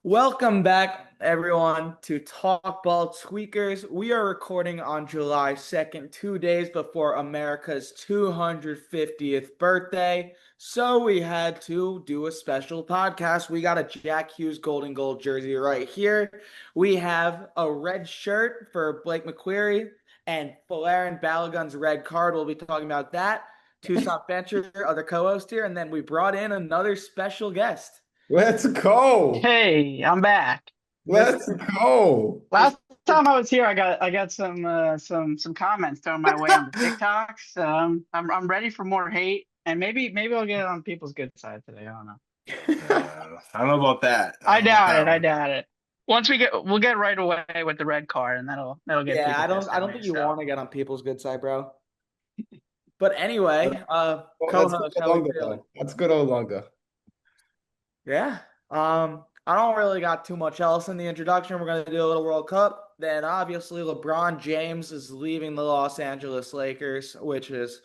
Welcome back, everyone, to TalkBall Tweakers. We are recording on July 2nd, 2 days before America's 250th birthday. So we had to do a special podcast. We got a Jack Hughes Golden Gold jersey right here. We have a red shirt for Blake McQuarrie and Balogun's red card. We'll be talking about that. Tucson Venture, other co-host here, and then we brought in another special guest. Let's go. Hey, I'm back. Let's Mr. go. Mr. Last time I was here, I got some comments thrown my way on the TikToks. I'm ready for more hate, and maybe I'll get it on people's good side today. I don't know. I don't know about that. I I don't know about doubt that it. I one. doubt it. We'll get right away with the red card, and that'll get Yeah, people I pissed at don't me. think you So want to get on people's good side, bro. But anyway, That's good co-host, old how we Lunga, feeling? though. That's good old Lunga. Yeah. I don't really got too much else in the introduction. We're gonna do a little World Cup. Then obviously LeBron James is leaving the Los Angeles Lakers, which is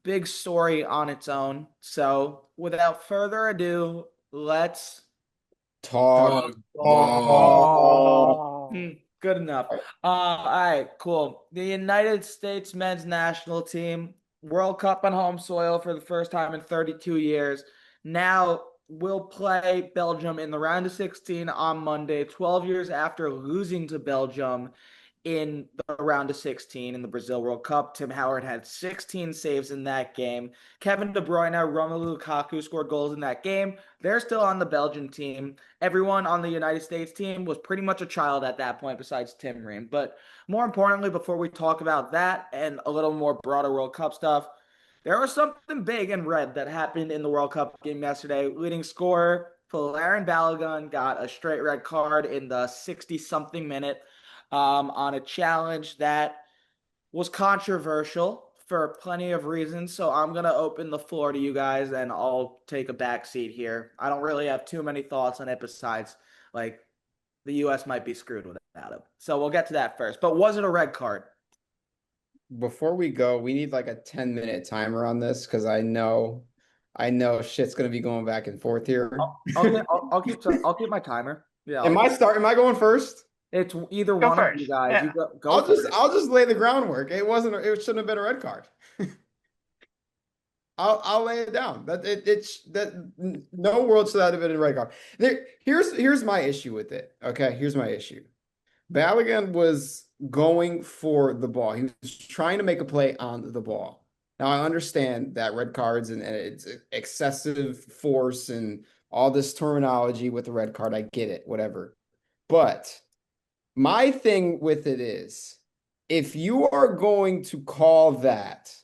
big story on its own. So without further ado, let's Talk talk ball. ball. oh, Good enough. All right, cool. The United States men's national team, World Cup on home soil for the first time in 32 years. Now will play Belgium in the round of 16 on Monday, 12 years after losing to Belgium in the round of 16 in the Brazil World Cup. Tim Howard had 16 saves in that game. Kevin De Bruyne, Romelu Lukaku scored goals in that game. They're still on the Belgian team. Everyone on the United States team was pretty much a child at that point, besides Tim Ream. But more importantly, before we talk about that and a little more broader World Cup stuff, there was something big and red that happened in the World Cup game yesterday. Leading scorer Balogun got a straight red card in the 60 something minute on a challenge that was controversial for plenty of reasons. So I'm going to open the floor to you guys and I'll take a back seat here. I don't really have too many thoughts on it besides like the US might be screwed without him. So we'll get to that first. But was it a red card? Before we go, we need like a 10-minute timer on this because I know shit's gonna be going back and forth here. I'll keep my timer. Yeah, Am I going first? it's either go one of you first. guys. You Yeah. go first. I'll just lay the groundwork. It shouldn't have been a red card. I'll lay it down. No world should have been a red card. Here's my issue with it. Okay, here's my issue. Balogun was going for the ball. He was trying to make a play on the ball. Now I understand that red cards and it's excessive force and all this terminology with the red card. I get it, whatever. But my thing with it is if you are going to call that,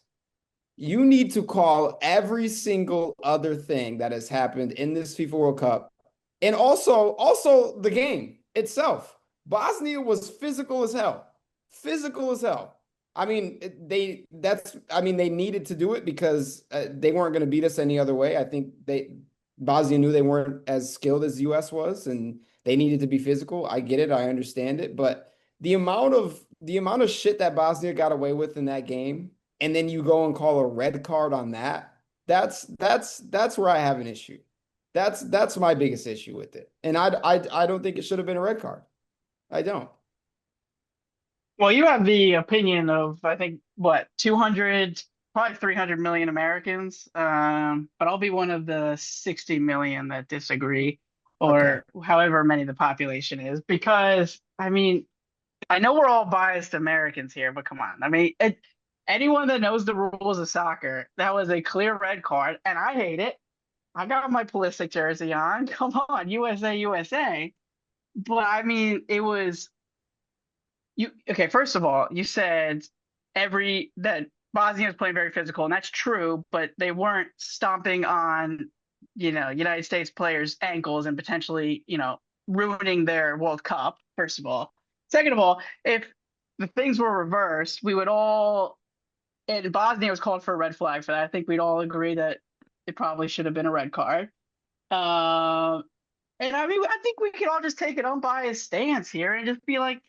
you need to call every single other thing that has happened in this FIFA World Cup and also the game itself. Bosnia was physical as hell. Physical as hell. I mean, they needed to do it because they weren't going to beat us any other way. I think Bosnia knew they weren't as skilled as US was and they needed to be physical. I get it, I understand it, but the amount of shit that Bosnia got away with in that game and then you go and call a red card on that, that's where I have an issue. That's my biggest issue with it. And I don't think it should have been a red card. I don't. Well, you have the opinion of I think what 200, probably 300 million Americans. But I'll be one of the 60 million that disagree, Okay. or however many the population is, because I mean I know we're all biased Americans here, but come on. I mean, anyone that knows the rules of soccer, that was a clear red card, and I hate it. I got my Pulisic jersey on. Come on, USA, USA. But I mean, it was you. Okay, first of all, you said every that Bosnia was playing very physical, and that's true, but they weren't stomping on, United States players' ankles and potentially, ruining their World Cup, first of all. Second of all, if the things were reversed, we would all, and Bosnia was called for a red flag for that. I think we'd all agree that it probably should have been a red card. Um, and I mean, I think we could all just take an unbiased stance here and just be like,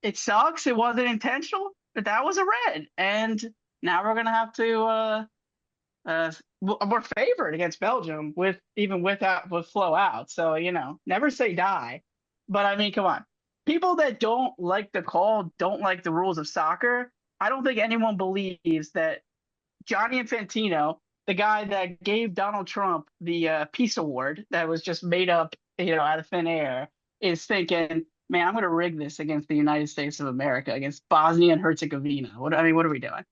it sucks. It wasn't intentional, but that was a red. And now we're gonna have to uh we're favored against Belgium with even without with flow out. So, never say die. But I mean, come on. People that don't like the call don't like the rules of soccer. I don't think anyone believes that Johnny Infantino, the guy that gave Donald Trump the peace award that was just made up, out of thin air, is thinking, man, I'm going to rig this against the United States of America, against Bosnia and Herzegovina. What are we doing?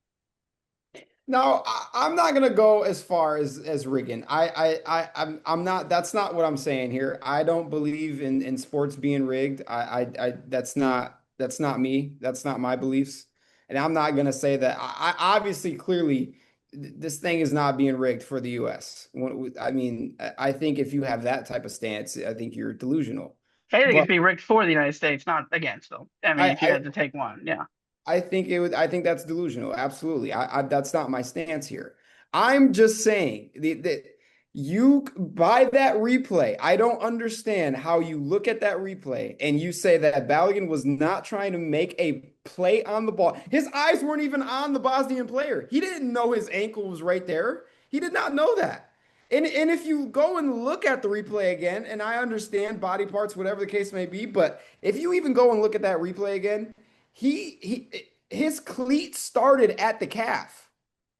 No, I'm not gonna go as far as rigging. I'm not. That's not what I'm saying here. I don't believe in sports being rigged. That's not me. That's not my beliefs. And I'm not gonna say that. Obviously, clearly, this thing is not being rigged for the U.S. I mean, I think if you have that type of stance, I think you're delusional. I think But it's being rigged for the United States, not against them. I mean, if you I had to take one, yeah. I think it would. I think that's delusional. Absolutely. That's not my stance here. I'm just saying that you by that replay. I don't understand how you look at that replay and you say that Balogun was not trying to make a play on the ball. His eyes weren't even on the Bosnian player. He didn't know his ankle was right there. He did not know that. And if you go and look at the replay again, and I understand body parts, whatever the case may be, but if you even go and look at that replay again, his cleat started at the calf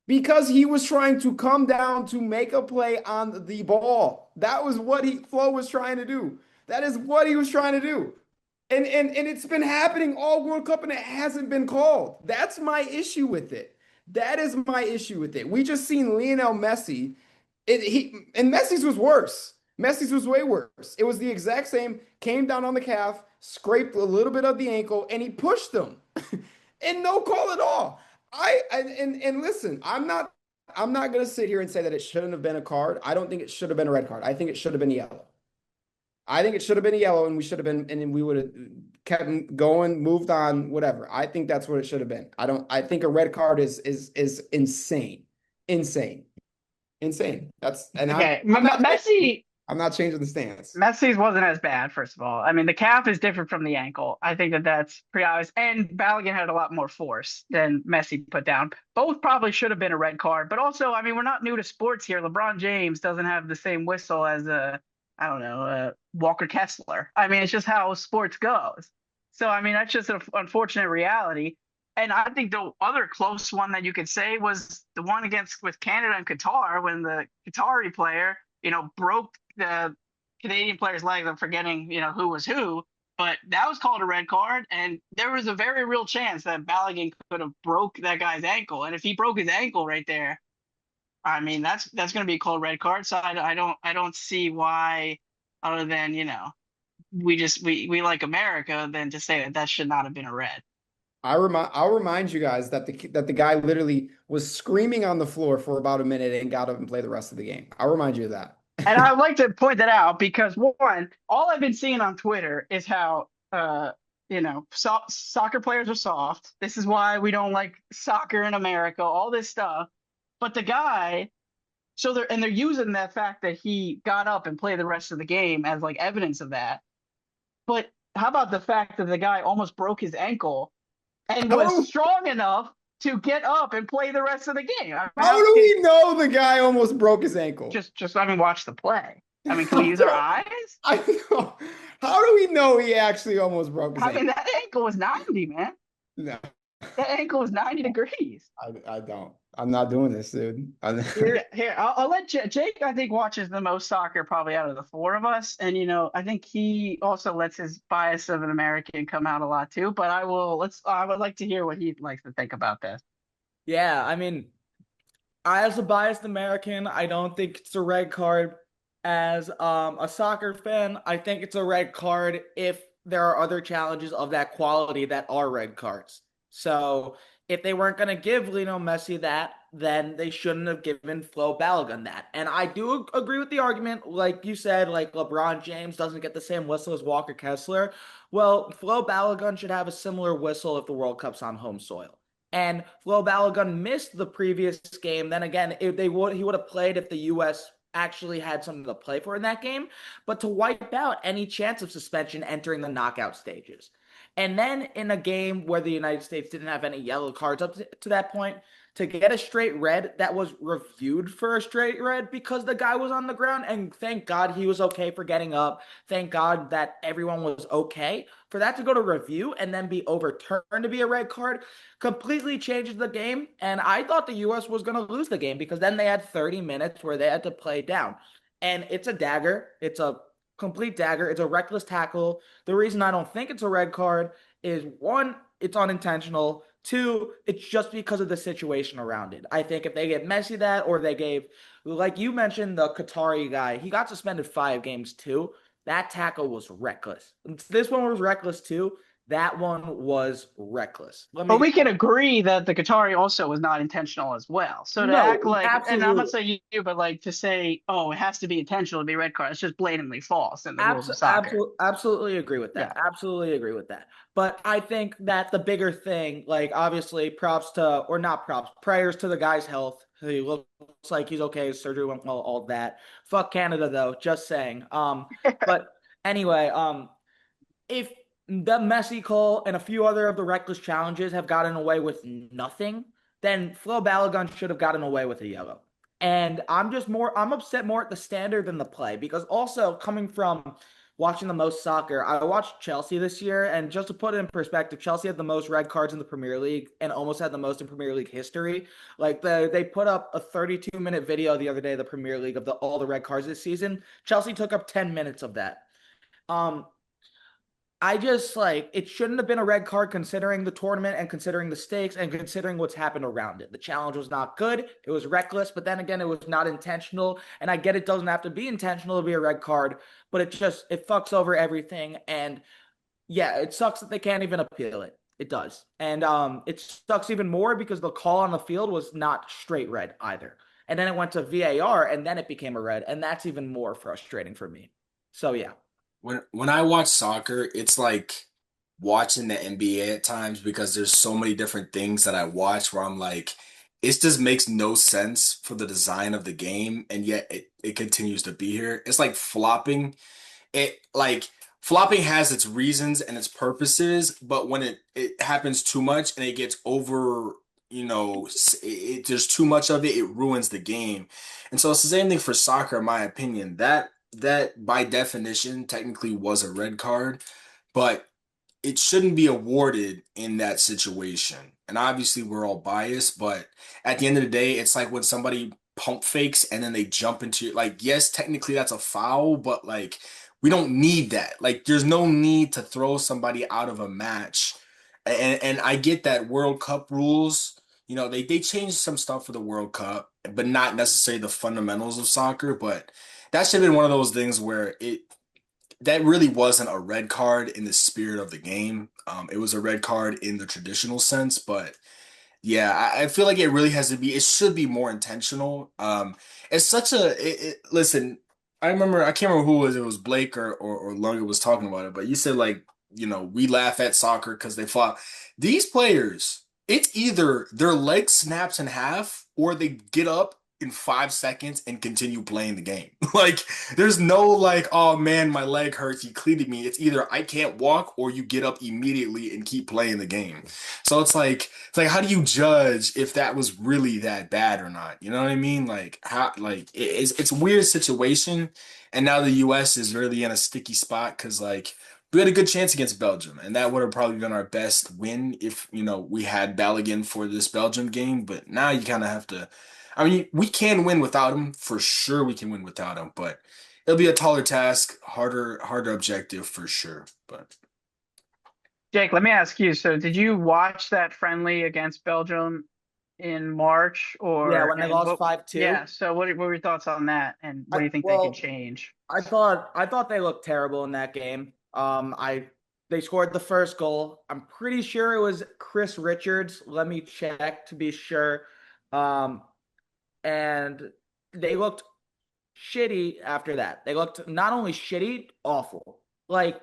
because he was trying to come down to make a play on the ball. That was what Flo was trying to do. That is what he was trying to do. And it's been happening all World Cup and it hasn't been called. That's my issue with it. That is my issue with it. We just seen Lionel Messi. And Messi's was worse. Messi's was way worse. It was the exact same, came down on the calf, scraped a little bit of the ankle, and he pushed him. And no call at all. And listen, I'm not gonna sit here and say that it shouldn't have been a card. I don't think it should have been a red card. I think it should have been yellow. I think it should have been a yellow, and we should have been, and we would have kept going, moved on, whatever. I think that's what it should have been. I think a red card is insane. Insane. Insane. That's and Okay, I'm not Messi. I'm not changing the stance. Messi's wasn't as bad, first of all. I mean, the calf is different from the ankle. I think that that's pretty obvious. And Balogun had a lot more force than Messi put down. Both probably should have been a red card. But also, I mean, we're not new to sports here. LeBron James doesn't have the same whistle as I don't know, Walker Kessler. I mean, it's just how sports goes. So, I mean, that's just an unfortunate reality. And I think the other close one that you could say was the one against with Canada and Qatar when the Qatari player, broke the Canadian player's leg. I'm forgetting, who was who, but that was called a red card. And there was a very real chance that Balogun could have broke that guy's ankle. And if he broke his ankle right there, I mean, that's going to be called red card. So I don't see why, other than, we like America, than to say that that should not have been a red. I'll remind you guys that the guy literally was screaming on the floor for about a minute and got up and played the rest of the game. I'll remind you of that. And I'd like to point that out because one, all I've been seeing on Twitter is how soccer players are soft. This is why we don't like soccer in America, all this stuff. But the guy, they're using that fact that he got up and played the rest of the game as like evidence of that. But how about the fact that the guy almost broke his ankle and was strong enough to get up and play the rest of the game? I mean, how do we know the guy almost broke his ankle? Just I mean, watch the play. I mean, can we use our eyes? I know. How do we know he actually almost broke his ankle? I mean, that ankle was 90, man. No. That ankle was 90 degrees. I don't. I'm not doing this, dude. Here, I'll let Jake, I think, watches the most soccer probably out of the four of us. And, I think he also lets his bias of an American come out a lot too. But I would like to hear what he likes to think about this. Yeah, I mean, as a biased American, I don't think it's a red card. As a soccer fan, I think it's a red card if there are other challenges of that quality that are red cards. So if they weren't going to give Lionel Messi that, then they shouldn't have given Flo Balogun that. And I do agree with the argument, like you said, like LeBron James doesn't get the same whistle as Walker Kessler. Well, Flo Balogun should have a similar whistle if the World Cup's on home soil. And Flo Balogun missed the previous game. Then again, he would have played if the U.S. actually had something to play for in that game, but to wipe out any chance of suspension entering the knockout stages. And then in a game where the United States didn't have any yellow cards up to that point, to get a straight red that was reviewed for a straight red because the guy was on the ground, and thank God he was okay for getting up. Thank God that everyone was okay. For that to go to review and then be overturned to be a red card completely changes the game. And I thought the US was going to lose the game because then they had 30 minutes where they had to play down. And it's a dagger. It's a complete dagger. It's a reckless tackle. The reason I don't think it's a red card is one, it's unintentional. Two, it's just because of the situation around it. I think if they gave Messi that, or they gave, like you mentioned, the Qatari guy, he got suspended 5 games too. That tackle was reckless. This one was reckless too. That one was reckless. Let But me we can agree that the Qatari also was not intentional as well. So to no, act like, and I'm not absolutely. saying you, but like to say, oh, it has to be intentional to be red card, it's just blatantly false in the rules of soccer. Absolutely agree with that. Yeah. Absolutely agree with that. But I think that the bigger thing, like obviously props to, or not props, prayers to the guy's health. He looks like he's okay. His surgery went well, all that. Fuck Canada though, just saying. But anyway, if the Messi call and a few other of the reckless challenges have gotten away with nothing, then Flo Balogun should have gotten away with a yellow. And I'm upset more at the standard than the play because also coming from watching the most soccer, I watched Chelsea this year. And just to put it in perspective, Chelsea had the most red cards in the Premier League and almost had the most in Premier League history. Like they put up a 32-minute video the other day, the Premier League of all the red cards this season. Chelsea took up 10 minutes of that. Um, I just like it shouldn't have been a red card considering the tournament and considering the stakes and considering what's happened around it. The challenge was not good. It was reckless, but then again, it was not intentional. And I get it doesn't have to be intentional to be a red card, but it fucks over everything. And yeah, it sucks that they can't even appeal it. It does. And it sucks even more because the call on the field was not straight red either. And then it went to VAR and then it became a red. And that's even more frustrating for me. So yeah. When I watch soccer, it's like watching the NBA at times because there's so many different things that I watch where I'm like, it just makes no sense for the design of the game, and yet it continues to be here. It's like flopping. Flopping has its reasons and its purposes, but when it happens too much and it gets over, there's too much of it, it ruins the game. And so it's the same thing for soccer, in my opinion. That by definition technically was a red card, but it shouldn't be awarded in that situation. And obviously we're all biased, but at the end of the day, it's like when somebody pump fakes and then they jump into like, yes, technically that's a foul, but like we don't need that. Like there's no need to throw somebody out of a match. And I get that World Cup rules, they changed some stuff for the World Cup, but not necessarily the fundamentals of soccer. But that should have been one of those things where that really wasn't a red card in the spirit of the game. It was a red card in the traditional sense, but yeah, I feel like it really has to be. It should be more intentional. It's such a listen. I can't remember who it was Blake or Lunga was talking about it, but you said like we laugh at soccer because they flop. These players, it's either their leg snaps in half or they get up in 5 seconds and continue playing the game. Like there's no like, oh man, my leg hurts, he cleated me. It's either I can't walk or you get up immediately and keep playing the game. So it's like how do you judge if that was really that bad or not? You know what I mean? Like how like it's a weird situation. And now the US is really in a sticky spot because like we had a good chance against Belgium, and that would have probably been our best win if, we had Balogun for this Belgium game. But now you kind of have to. I mean, we can win without him for sure. We can win without him, but it'll be a taller task, harder objective for sure. But Jake, let me ask you. So, did you watch that friendly against Belgium in March, Yeah, or when they and lost what? 5-2. Yeah. So, what were your thoughts on that, and what do you think they can Well, change? I thought they looked terrible in that game. They scored the first goal. I'm pretty sure it was Chris Richards. Let me check to be sure. Um, and they looked shitty after that. They looked not only shitty, awful. Like,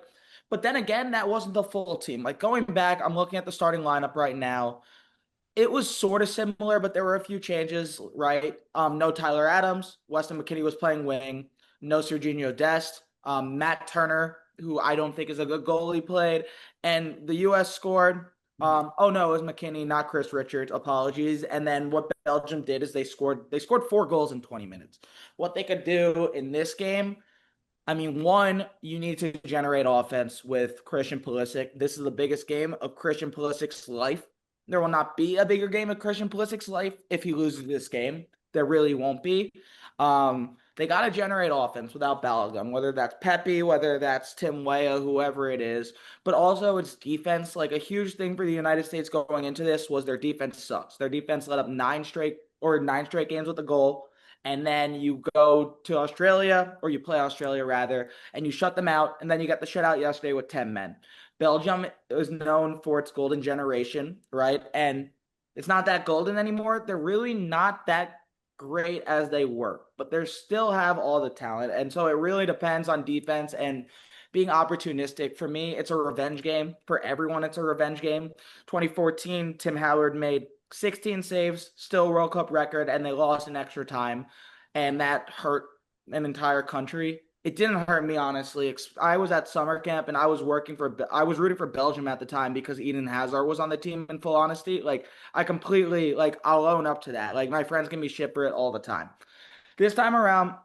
but then again, that wasn't the full team. Like going back, I'm looking at the starting lineup right now. It was sort of similar, but there were a few changes, right? No Tyler Adams. Weston McKinney was playing wing. No Serginho Dest. Matt Turner who I don't think is a good goalie, played, and the U.S. scored. Oh no, it was McKinney, not Chris Richards. Apologies. And then what Belgium did is they scored 4 goals in 20 minutes. What they could do in this game, I mean, one, you need to generate offense with Christian Pulisic. This is the biggest game of Christian Pulisic's life. There will not be a bigger game of Christian Pulisic's life if he loses this game. There really won't be. They got to generate offense without Balogun, whether that's Pepe, whether that's Tim Weah, whoever it is. But also it's defense. Like a huge thing for the United States going into this was their defense sucks. Their defense let up 9 straight games with a goal. And then you go to Australia, or you play Australia rather, and you shut them out, and then you got the shutout yesterday with 10 men. Belgium is known for its golden generation, right? And it's not that golden anymore. They're really not that great as they were, but they still have all the talent. And so it really depends on defense and being opportunistic. For me, it's a revenge game. For everyone, it's a revenge game. 2014, Tim Howard made 16 saves, still World Cup record, and they lost in extra time. And that hurt an entire country. It didn't hurt me, honestly. I was at summer camp and I was rooting for Belgium at the time because Eden Hazard was on the team, in full honesty. Like, I completely, like, I'll own up to that. Like, my friends can be shit for it all the time. This time around,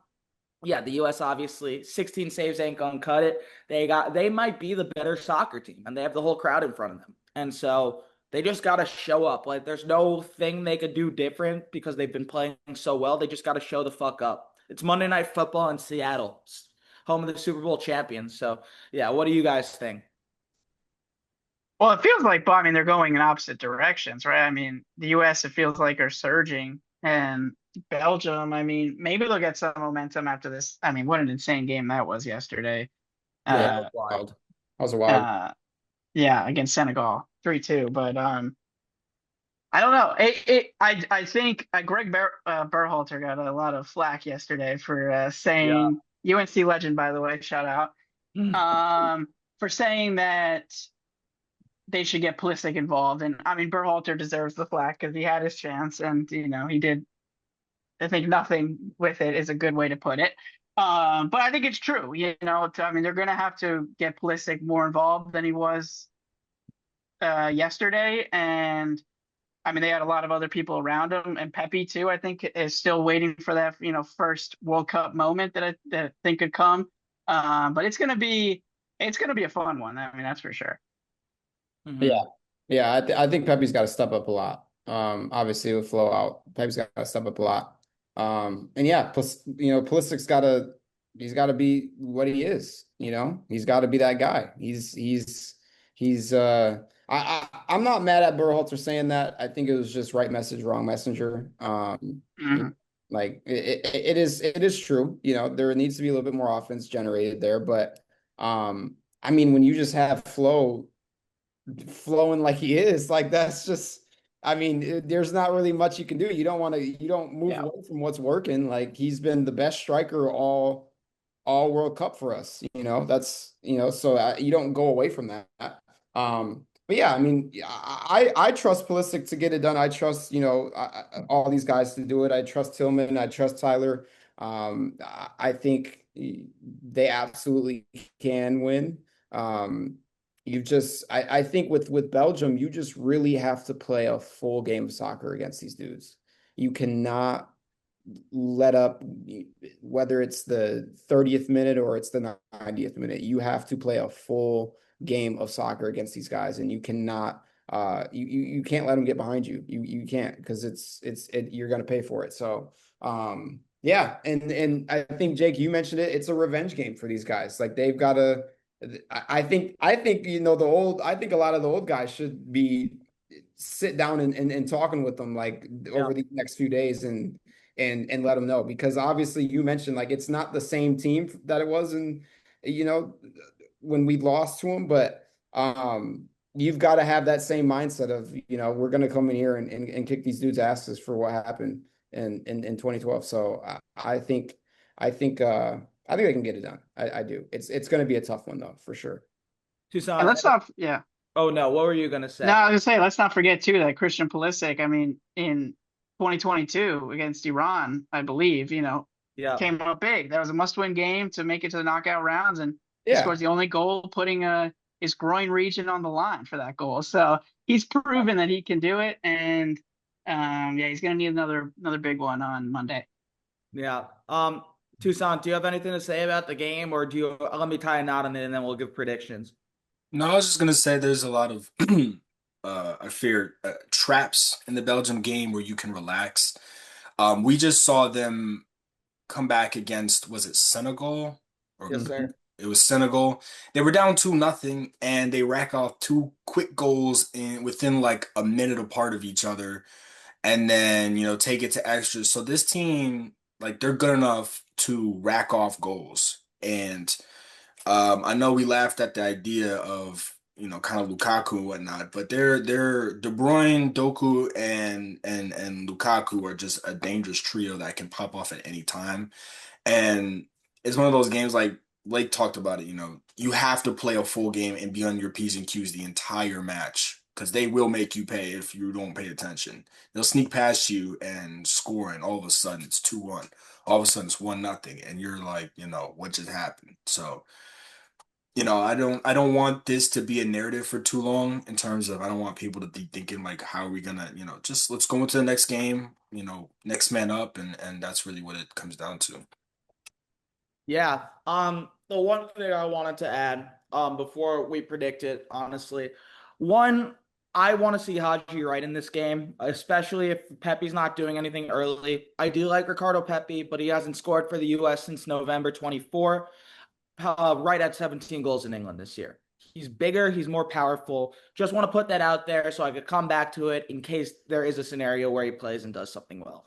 yeah, the U.S. obviously 16 saves ain't gonna cut it. They might be the better soccer team, and they have the whole crowd in front of them. And so they just gotta show up. Like there's no thing they could do different because they've been playing so well. They just gotta show the fuck up. It's Monday Night Football in Seattle, home of the Super Bowl champions. So yeah, what do you guys think? Well, it feels like, I mean, they're going in opposite directions, right? I mean, the U.S. it feels like are surging, and Belgium, I mean, maybe they'll get some momentum after this. I mean, what an insane game that was yesterday. Yeah, that Uh, was wild. That was a wild. uh, yeah, against Senegal, 3-2. But I don't know. I think Berhalter got a lot of flack yesterday for Yeah. saying UNC legend, by the way, shout out, for saying that they should get Pulisic involved. And I mean, Berhalter deserves the flack because he had his chance, and he did. I think nothing with it is a good way to put it. But I think it's true. I mean, they're going to have to get Pulisic more involved than he was yesterday, and I mean, they had a lot of other people around him, and Pepe too. I think is still waiting for that, first World Cup moment that I think could come. But it's gonna be a fun one. I mean, that's for sure. Yeah. Yeah, I think Pepe's got to step up a lot. Obviously with Flo out, Pepe's got to step up a lot. And yeah, plus, Pulisic's he's got to be what he is. He's got to be that guy. I'm not mad at Berhalter saying that. I think it was just right message, wrong messenger. Mhm. Like it is true. There needs to be a little bit more offense generated there, but I mean, when you just have Flo flowing like he is, like that's just, I mean, there's not really much you can do. You don't move Yeah. away from what's working. Like he's been the best striker all World Cup for us. That's so you don't go away from that. But yeah, I mean, I trust Pulisic to get it done. I trust all these guys to do it. I trust Tillman. I trust Tyler. I think they absolutely can win. I think with Belgium, you just really have to play a full game of soccer against these dudes. You cannot let up, whether it's the 30th minute or it's the 90th minute. You have to play a full game of soccer against these guys, and you cannot you can't let them get behind you. You can't, because you're going to pay for it. So yeah, and I think, Jake, you mentioned it. It's a revenge game for these guys. Like they've got to. I think I think a lot of the old guys should be sit down and talking with them like over the next few days and let them know, because obviously you mentioned like it's not the same team that it was in when we lost to them, but you've got to have that same mindset of we're going to come in here and kick these dudes' asses for what happened in 2012. So I think they can get it done. I do. It's going to be a tough one though, for sure. And Tucson. let's not, yeah. Oh no, what were you gonna No, say? I was gonna say, let's not forget too that Christian Pulisic, I mean, in 2022 against Iran, I believe, Yeah. came up big. That was a must-win game to make it to the knockout rounds, and He Yeah. scores the only goal, putting his groin region on the line for that goal. So he's proven that he can do it, and yeah, he's gonna need another big one on Monday. Yeah. Tucson, do you have anything to say about the game, or do you let me tie a knot on it and then we'll give predictions? No, I was just gonna say there's a lot of I fear traps in the Belgium game where you can relax. We just saw them come back against, was it Senegal? Or Yes, Mhm. sir. it was Senegal. They were down 2-0 and they rack off two quick goals in within like a minute apart of each other and then, take it to extras. So this team, like they're good enough to rack off goals. And I know we laughed at the idea of, kind of Lukaku and whatnot, but they're De Bruyne, Doku, and Lukaku are just a dangerous trio that can pop off at any time. And it's one of those games like Lake talked about it, you have to play a full game and be on your P's and Q's the entire match because they will make you pay if you don't pay attention. They'll sneak past you and score, and all of a sudden it's 2-1. All of a sudden it's 1-0, and you're like, what just happened? So, I don't want this to be a narrative for too long in terms of I don't want people to be thinking like how are we gonna, just let's go into the next game, next man up, and that's really what it comes down to. Yeah. The one thing I wanted to add, before we predict it, honestly, one, I want to see Haji right in this game, especially if Pepe's not doing anything early. I do like Ricardo Pepe, but he hasn't scored for the US since November 24, right at 17 goals in England this year. He's bigger, he's more powerful. Just want to put that out there so I could come back to it in case there is a scenario where he plays and does something well.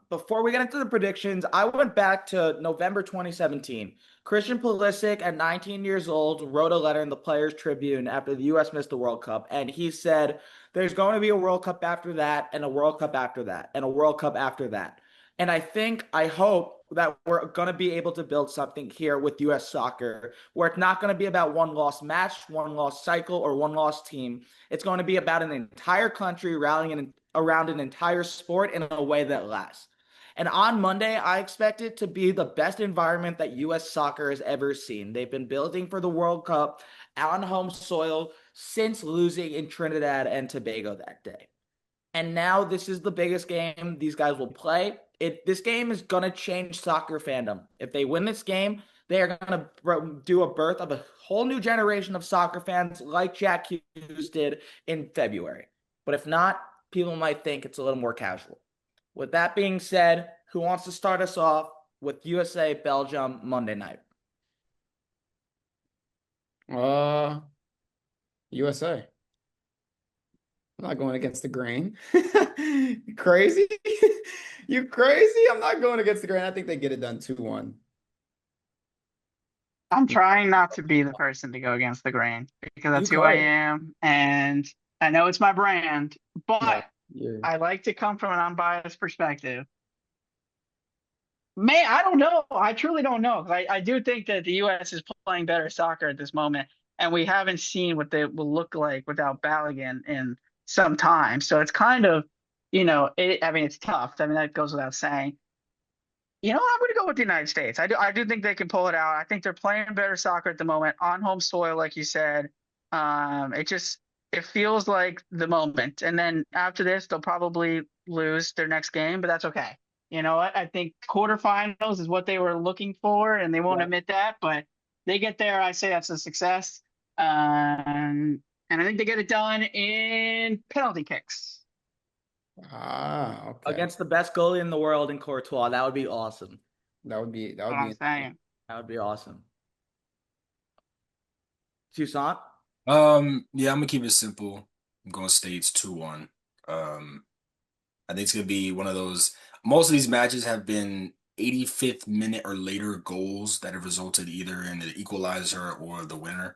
Before we get into the predictions, I went back to November 2017. Christian Pulisic, at 19 years old, wrote a letter in the Players Tribune after the U.S. missed the World Cup, and he said, "There's going to be a World Cup after that, and a World Cup after that, and a World Cup after that." And I hope that we're going to be able to build something here with U.S. soccer, where it's not going to be about one lost match, one lost cycle, or one lost team. It's going to be about an entire country rallying around an entire sport in a way that lasts. And on Monday, I expect it to be the best environment that U.S. soccer has ever seen. They've been building for the World Cup on home soil since losing in Trinidad and Tobago that day. And now this is the biggest game these guys will play. This game is gonna change soccer fandom. If they win this game, they are gonna do a birth of a whole new generation of soccer fans like Jack Hughes did in February. But if not, people might think it's a little more casual. With that being said, who wants to start us off with USA Belgium Monday night? USA. I'm not going against the grain. You crazy? You crazy? I'm not going against the grain. I think they get it done 2-1. I'm trying not to be the person to go against the grain because You that's who I could. am, and I know it's my brand, No. but Yeah. I like to come from an unbiased perspective. I don't know. I truly don't know. I do think that the U.S. is playing better soccer at this moment, and we haven't seen what they will look like without Balogun in some time. So it's kind of, I mean, it's tough. I mean, that goes without saying. I'm going to go with the United States. I do think they can pull it out. I think they're playing better soccer at the moment on home soil, like you said. It feels like the moment. And then after this, they'll probably lose their next game, but that's okay. You know what? I think quarterfinals is what they were looking for, and they won't Yeah. admit that, but they get there. I say that's a success. And I think they get it done in penalty kicks. Okay. Against the best goalie in the world in Courtois. That would be awesome. That What would I'm be saying. That would be awesome. Toussaint? Yeah, I'm gonna keep it simple. I'm going States 2-1. Um, I think it's gonna be one of those. Most of these matches have been 85th minute or later goals that have resulted either in the equalizer or the winner,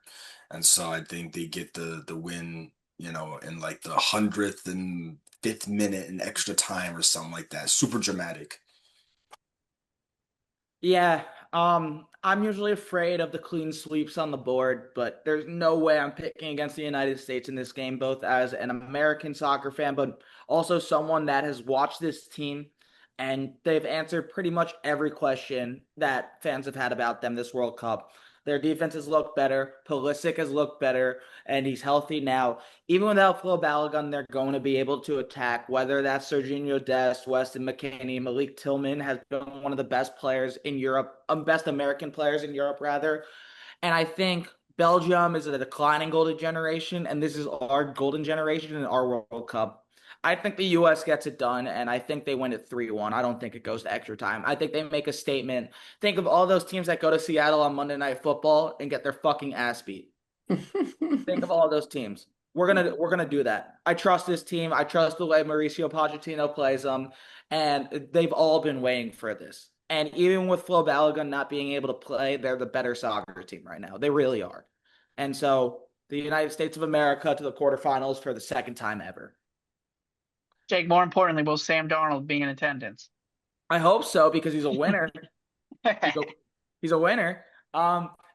and so I think they get the win, in like the 105th minute in extra time or something like that. Super dramatic. Yeah, I'm usually afraid of the clean sweeps on the board, but there's no way I'm picking against the United States in this game, both as an American soccer fan, but also someone that has watched this team and they've answered pretty much every question that fans have had about them this World Cup. Their defense has looked better. Pulisic has looked better, and he's healthy now. Even without Flo Balogun, they're going to be able to attack, whether that's Serginho Dest, Weston McKennie, Malik Tillman has been one of the best players in Europe, best American players in Europe, rather. And I think Belgium is a declining golden generation, and this is our golden generation in our World Cup. I think the U.S. gets it done, and I think they win it 3-1. I don't think it goes to extra time. I think they make a statement. Think of all those teams that go to Seattle on Monday Night Football and get their fucking ass beat. Think of all those teams. We're gonna do that. I trust this team. I trust the way Mauricio Pochettino plays them, and they've all been waiting for this. And even with Flo Balogun not being able to play, they're the better soccer team right now. They really are. And so the United States of America to the quarterfinals for the second time ever. Jake, more importantly, will Sam Darnold be in attendance? I hope so because he's a winner. He's a winner.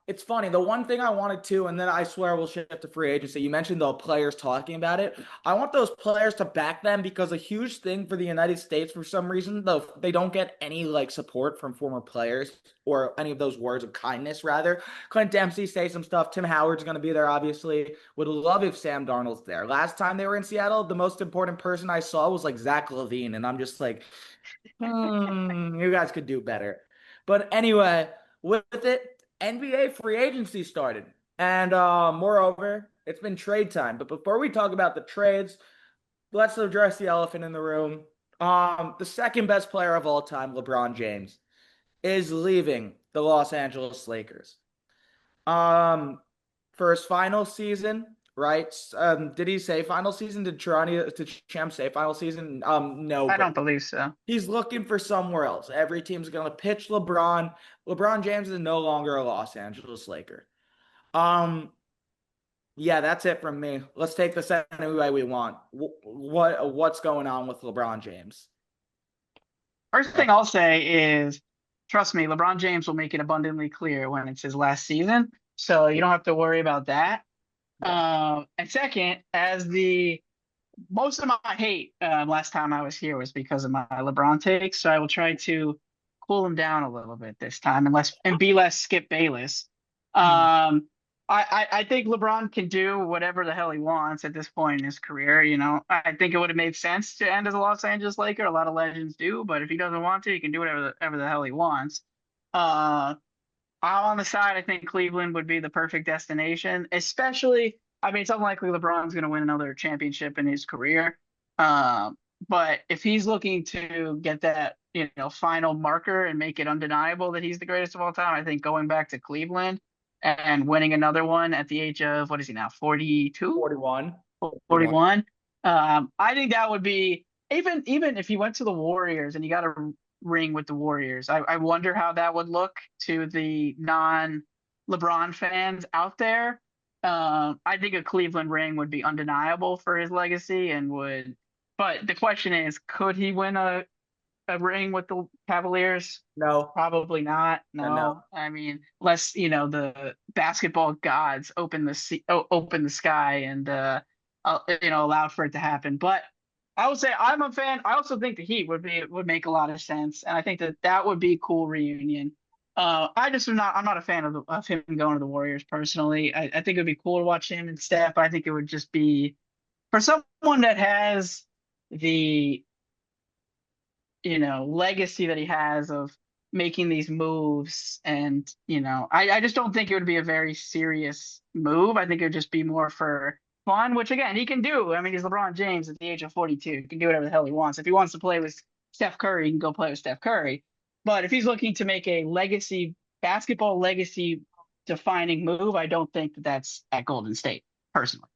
It's funny. The one thing I wanted to, and then I swear we'll shift to free agency. You mentioned the players talking about it. I want those players to back them because a huge thing for the United States, for some reason, though, they don't get any like support from former players or any of those words of kindness. Rather, Clint Dempsey say some stuff. Tim Howard's going to be there. Obviously, would love if Sam Darnold's there. Last time they were in Seattle, the most important person I saw was like Zach LaVine, and I'm just like, you guys could do better. But anyway, with it. NBA free agency started. And moreover, it's been trade time. But before we talk about the trades, let's address the elephant in the room. The second best player of all time, LeBron James, is leaving the Los Angeles Lakers. For his final season, right? Did he say final season? Did Champ say final season? No, I but don't believe so. he's looking for somewhere else. Every team's going to pitch LeBron. LeBron James is no longer a Los Angeles Laker. Yeah, that's it from me. Let's take this any way we want. What's going on with LeBron James? First thing I'll say is, trust me, LeBron James will make it abundantly clear when it's his last season, so you don't have to worry about that. And second, as the most of my hate last time I was here was because of my LeBron takes, so I will try to cool him down a little bit this time and be less Skip Bayless. I think LeBron can do whatever the hell he wants at this point in his career. You know, I think it would have made sense to end as a Los Angeles Laker. A lot of legends do, but if he doesn't want to, he can do whatever the hell he wants. I'm on the side. I think Cleveland would be the perfect destination, especially. I mean, it's unlikely LeBron's going to win another championship in his career. But if he's looking to get that, final marker and make it undeniable that he's the greatest of all time, I think going back to Cleveland and winning another one at the age of, what is he now, 42? 41. 41. I think that would be, even if he went to the Warriors and he got a ring with the Warriors, I wonder how that would look to the non-LeBron fans out there. I think a Cleveland ring would be undeniable for his legacy but the question is, could he win a ring with the Cavaliers? No. Probably not. No. I mean, unless, the basketball gods open the sky and, allowed for it to happen. But I would say I'm a fan. I also think the Heat would make a lot of sense. And I think that would be a cool reunion. I'm not a fan of him going to the Warriors personally. I think it would be cool to watch him and Steph, but I think it would just be for someone that has the, legacy that he has of making these moves. And, I just don't think it would be a very serious move. I think it would just be more for fun, which again, he can do. I mean, he's LeBron James at the age of 42. He can do whatever the hell he wants. If he wants to play with Steph Curry, he can go play with Steph Curry. But if he's looking to make a basketball legacy defining move, I don't think that's at Golden State, personally.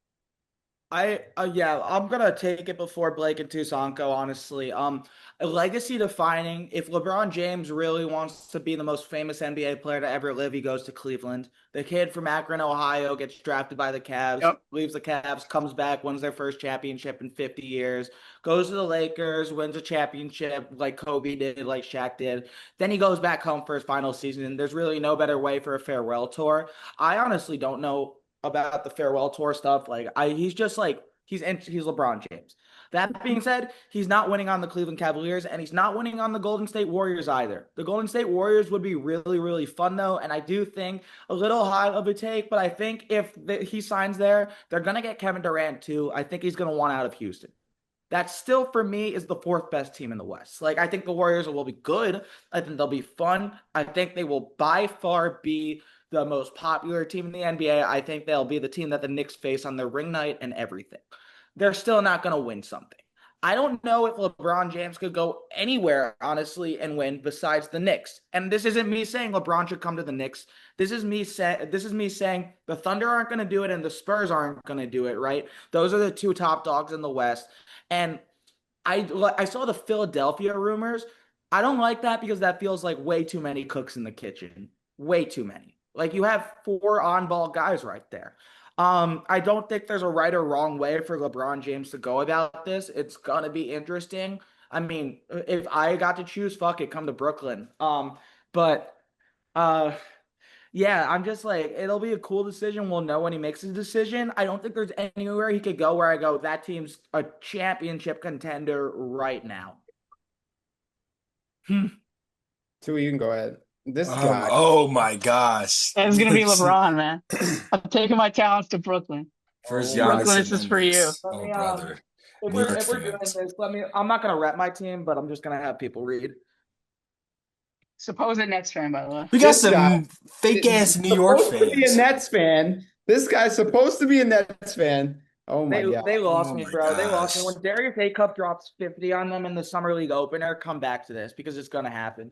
I'm gonna take it before Blake and Tusanko, honestly. A legacy defining, if LeBron James really wants to be the most famous NBA player to ever live, he goes to Cleveland. The kid from Akron, Ohio, gets drafted by the Cavs, leaves the Cavs, comes back, wins their first championship in 50 years, goes to the Lakers, wins a championship like Kobe did, like Shaq did. Then he goes back home for his final season, and there's really no better way for a farewell tour. I honestly don't know about the farewell tour stuff. Like he's LeBron James. That being said, he's not winning on the Cleveland Cavaliers, and he's not winning on the Golden State Warriors either. The Golden State Warriors would be really, really fun, though, and I do think a little high of a take, but I think if he signs there, they're going to get Kevin Durant, too. I think he's going to want out of Houston. That still, for me, is the fourth best team in the West. Like, I think the Warriors will be good. I think they'll be fun. I think they will by far be the most popular team in the NBA. I think they'll be the team that the Knicks face on their ring night and everything. They're still not going to win something. I don't know if LeBron James could go anywhere, honestly, and win besides the Knicks. And this isn't me saying LeBron should come to the Knicks. This is me saying the Thunder aren't going to do it and the Spurs aren't going to do it, right? Those are the two top dogs in the West. And I saw the Philadelphia rumors. I don't like that because that feels like way too many cooks in the kitchen. Way too many. Like, you have 4 on-ball guys right there. I don't think there's a right or wrong way for LeBron James to go about this. It's gonna be interesting. I mean, if I got to choose, fuck it, come to Brooklyn. But yeah, I'm just like, it'll be a cool decision. We'll know when he makes his decision. I don't think there's anywhere he could go where I go, that team's a championship contender right now. So you can go ahead. This guy. Oh my gosh. It's gonna be LeBron, man. I'm taking my talents to Brooklyn. First, Oh, Giannis. Brooklyn, this is for you. Oh, brother. If New we're, York if we're doing fans. this, I'm not gonna rep my team, but I'm just gonna have people read. Supposed Nets fan, by the way. We got This guy some fake ass New York supposed to be a fans. Nets fan. This guy's supposed to be a Nets fan. Oh my God. They lost Oh me, my bro. They lost me. gosh. When Darius A Cup drops 50 on them in the Summer League opener, come back to this because it's gonna happen.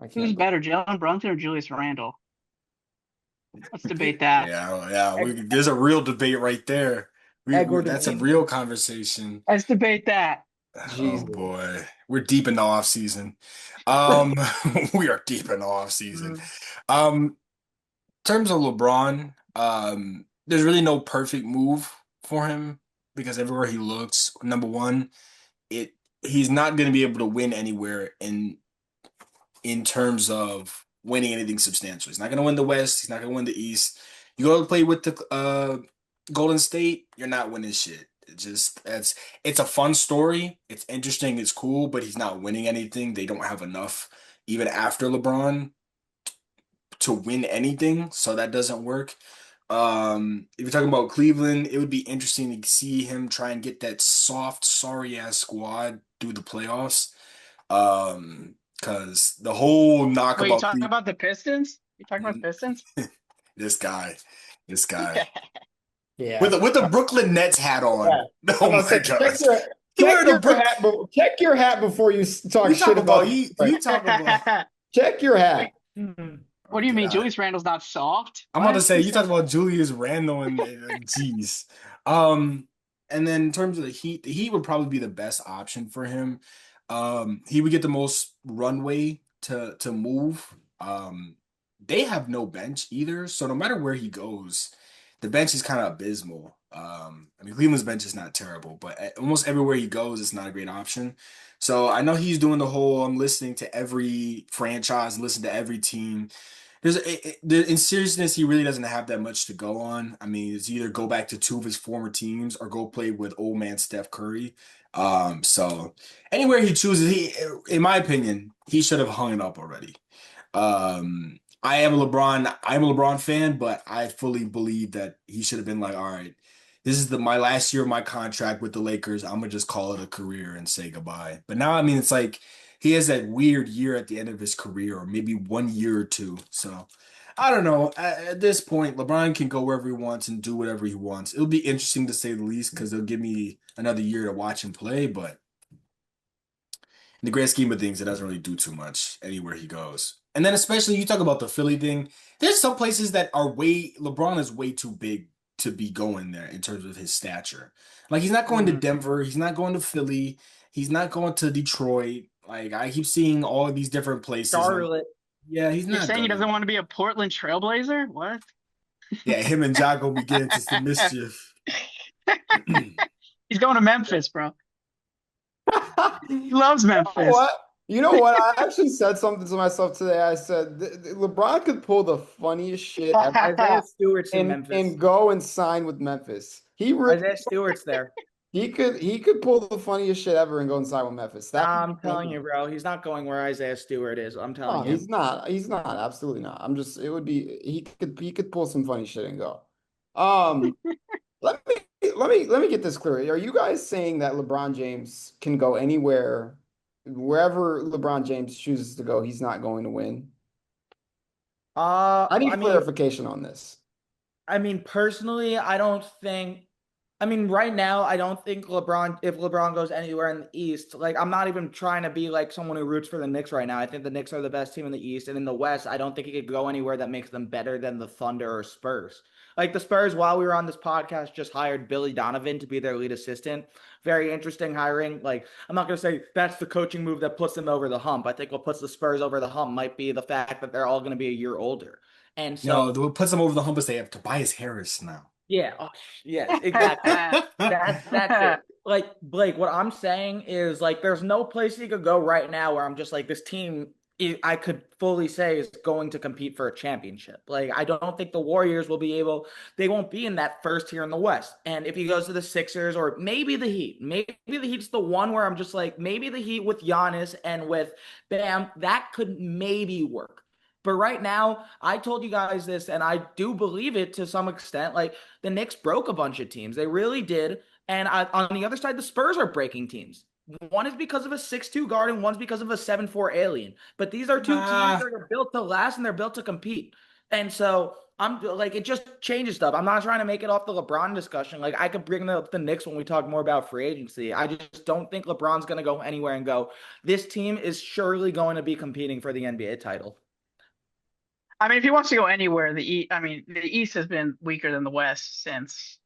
I Who's can't. better, Jalen Brunson or Julius Randle? Let's debate that. Yeah. There's a real debate right there. That's a real conversation. Let's debate that. Jesus. Oh boy, we're deep in the off season. We are deep in the off season. In terms of LeBron, there's really no perfect move for him because everywhere he looks, number one, he's not going to be able to win anywhere in terms of winning anything substantial. He's not going to win the West. He's not going to win the East. You go to play with the Golden State, you're not winning shit. It's a fun story. It's interesting. It's cool, but he's not winning anything. They don't have enough even after LeBron to win anything, so that doesn't work. If you're talking about Cleveland, it would be interesting to see him try and get that soft, sorry ass squad through the playoffs. Because the whole knock Wait, you about talking about the Pistons? You talking about Pistons? this guy. Yeah. With the Brooklyn Nets hat on. Yeah. Oh my gosh. Check your hat before you talk shit about you talk about. Check your hat. What do you mean, God. Julius Randle's not soft? I'm about to say you talked about Julius Randle and jeez. And then in terms of the Heat would probably be the best option for him. He would get the most runway to move. They have no bench either, so no matter where he goes, the bench is kind of abysmal. I mean, Cleveland's bench is not terrible, but almost everywhere he goes, it's not a great option. So I know he's doing the whole I'm listening to every franchise, listen to every team. In seriousness, he really doesn't have that much to go on. I mean, it's either go back to 2 of his former teams or go play with old man Steph Curry. So anywhere he chooses, in my opinion, he should have hung it up already. I'm a LeBron fan, but I fully believe that he should have been like, all right, this is my last year of my contract with the Lakers. I'm gonna just call it a career and say goodbye. But now, I mean, it's like he has that weird year at the end of his career, or maybe 1 year or two. So I don't know. At this point, LeBron can go wherever he wants and do whatever he wants. It'll be interesting to say the least because they'll give me another year to watch him play. But in the grand scheme of things, it doesn't really do too much anywhere he goes. And then especially you talk about the Philly thing. There's some places that are LeBron is way too big to be going there in terms of his stature. Like he's not going to Denver. He's not going to Philly. He's not going to Detroit. Like I keep seeing all of these different places. Charlotte. Yeah, he's not. You're saying he doesn't want to be a Portland Trailblazer? What? Yeah, him and Jocko be getting into some mischief. He's going to Memphis, bro. He loves Memphis. You know what? I actually said something to myself today. I said LeBron could pull the funniest shit Isaiah Stewart's in and Memphis. go and sign with Memphis. Isaiah Stewart's there. he could pull the funniest shit ever and go and sign with Memphis. That I'm telling you, bro, he's not going where Isaiah Stewart is. I'm telling no, you. he's not. He's not. Absolutely not. I'm just. It would be. He could pull some funny shit and go. Um. Let me get this clear. Are you guys saying that LeBron James can go anywhere, wherever LeBron James chooses to go, he's not going to win? I I need mean, clarification on this. personally, I don't think. Right now, I don't think LeBron, if LeBron goes anywhere in the East, like, I'm not even trying to be like someone who roots for the Knicks right now. I think the Knicks are the best team in the East. And in the West, I don't think he could go anywhere that makes them better than the Thunder or Spurs. Like the Spurs, while we were on this podcast, just hired Billy Donovan to be their lead assistant. Very interesting hiring. Like, I'm not going to say that's the coaching move that puts them over the hump. I think what puts the Spurs over the hump might be the fact that they're all going to be a year older. And so, No, what puts them over the hump is they have Tobias Harris now. yeah. Oh, yes, exactly. That's it. Like, Blake, what I'm saying is like there's no place you could go right now where I'm just like this team I could fully say is going to compete for a championship. Like I don't think the Warriors will be able they won't be in that first tier in the West. And if he goes to the Sixers or maybe the Heat, maybe the Heat's the one where I'm just like maybe the Heat with Giannis and with Bam, that could maybe work. But right now, I told you guys this, and I do believe it to some extent. Like the Knicks broke a bunch of teams. They really did. And on the other side, the Spurs are breaking teams. One is because of a 6'2" guard, and one's because of a 7'4" alien. But these are two teams that are built to last and they're built to compete. And so I'm like, it just changes stuff. I'm not trying to make it off the LeBron discussion. Like, I could bring up the Knicks when we talk more about free agency. I just don't think LeBron's going to go anywhere and go, this team is surely going to be competing for the NBA title. I mean, if he wants to go anywhere, the East has been weaker than the West since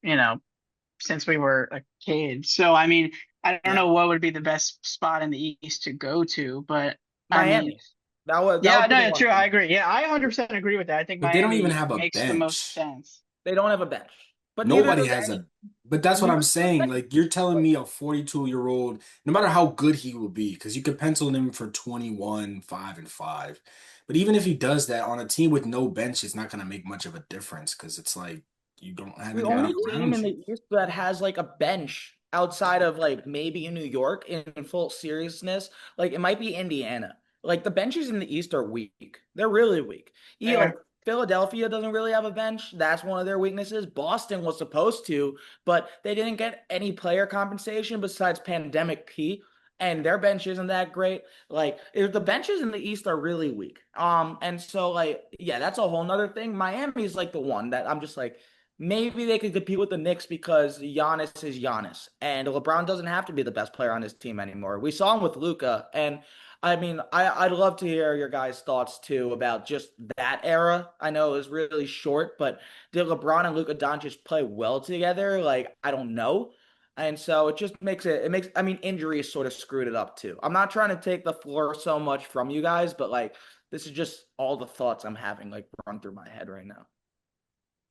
we were a kid. So, I mean, I don't Yeah. know what would be the best spot in the East to go to, but I mean, Miami. That yeah, would be the no, one true. for I me. agree. Yeah, I 100% agree with that. I think But they don't even Miami have a makes the most bench. sense. They don't have a bench, but neither Nobody does has any. a, but that's what Neither I'm does saying. any. Like you're telling Like, me a 42-year-old, no matter how good he will be, because you could pencil him for 21, 5-5. But even if he does that on a team with no bench, it's not going to make much of a difference because it's like you don't have the anybody only team around in you. the East that has like a bench outside of like maybe New York in full seriousness, like it might be Indiana. Like the benches in the East are weak. They're really weak. Like Fair. Philadelphia doesn't really have a bench. That's one of their weaknesses. Boston was supposed to, but they didn't get any player compensation besides pandemic P. And their bench isn't that great. Like the benches in the East are really weak. And so like, yeah, that's a whole nother thing. Miami's like the one that I'm just like, maybe they could compete with the Knicks because Giannis is Giannis, and LeBron doesn't have to be the best player on his team anymore. We saw him with Luca, and I'd love to hear your guys' thoughts too about just that era. I know it was really short, but did LeBron and Luka Doncic play well together? Like, I don't know. And so it just makes injuries sort of screwed it up too. I'm not trying to take the floor so much from you guys, but like, this is just all the thoughts I'm having like run through my head right now.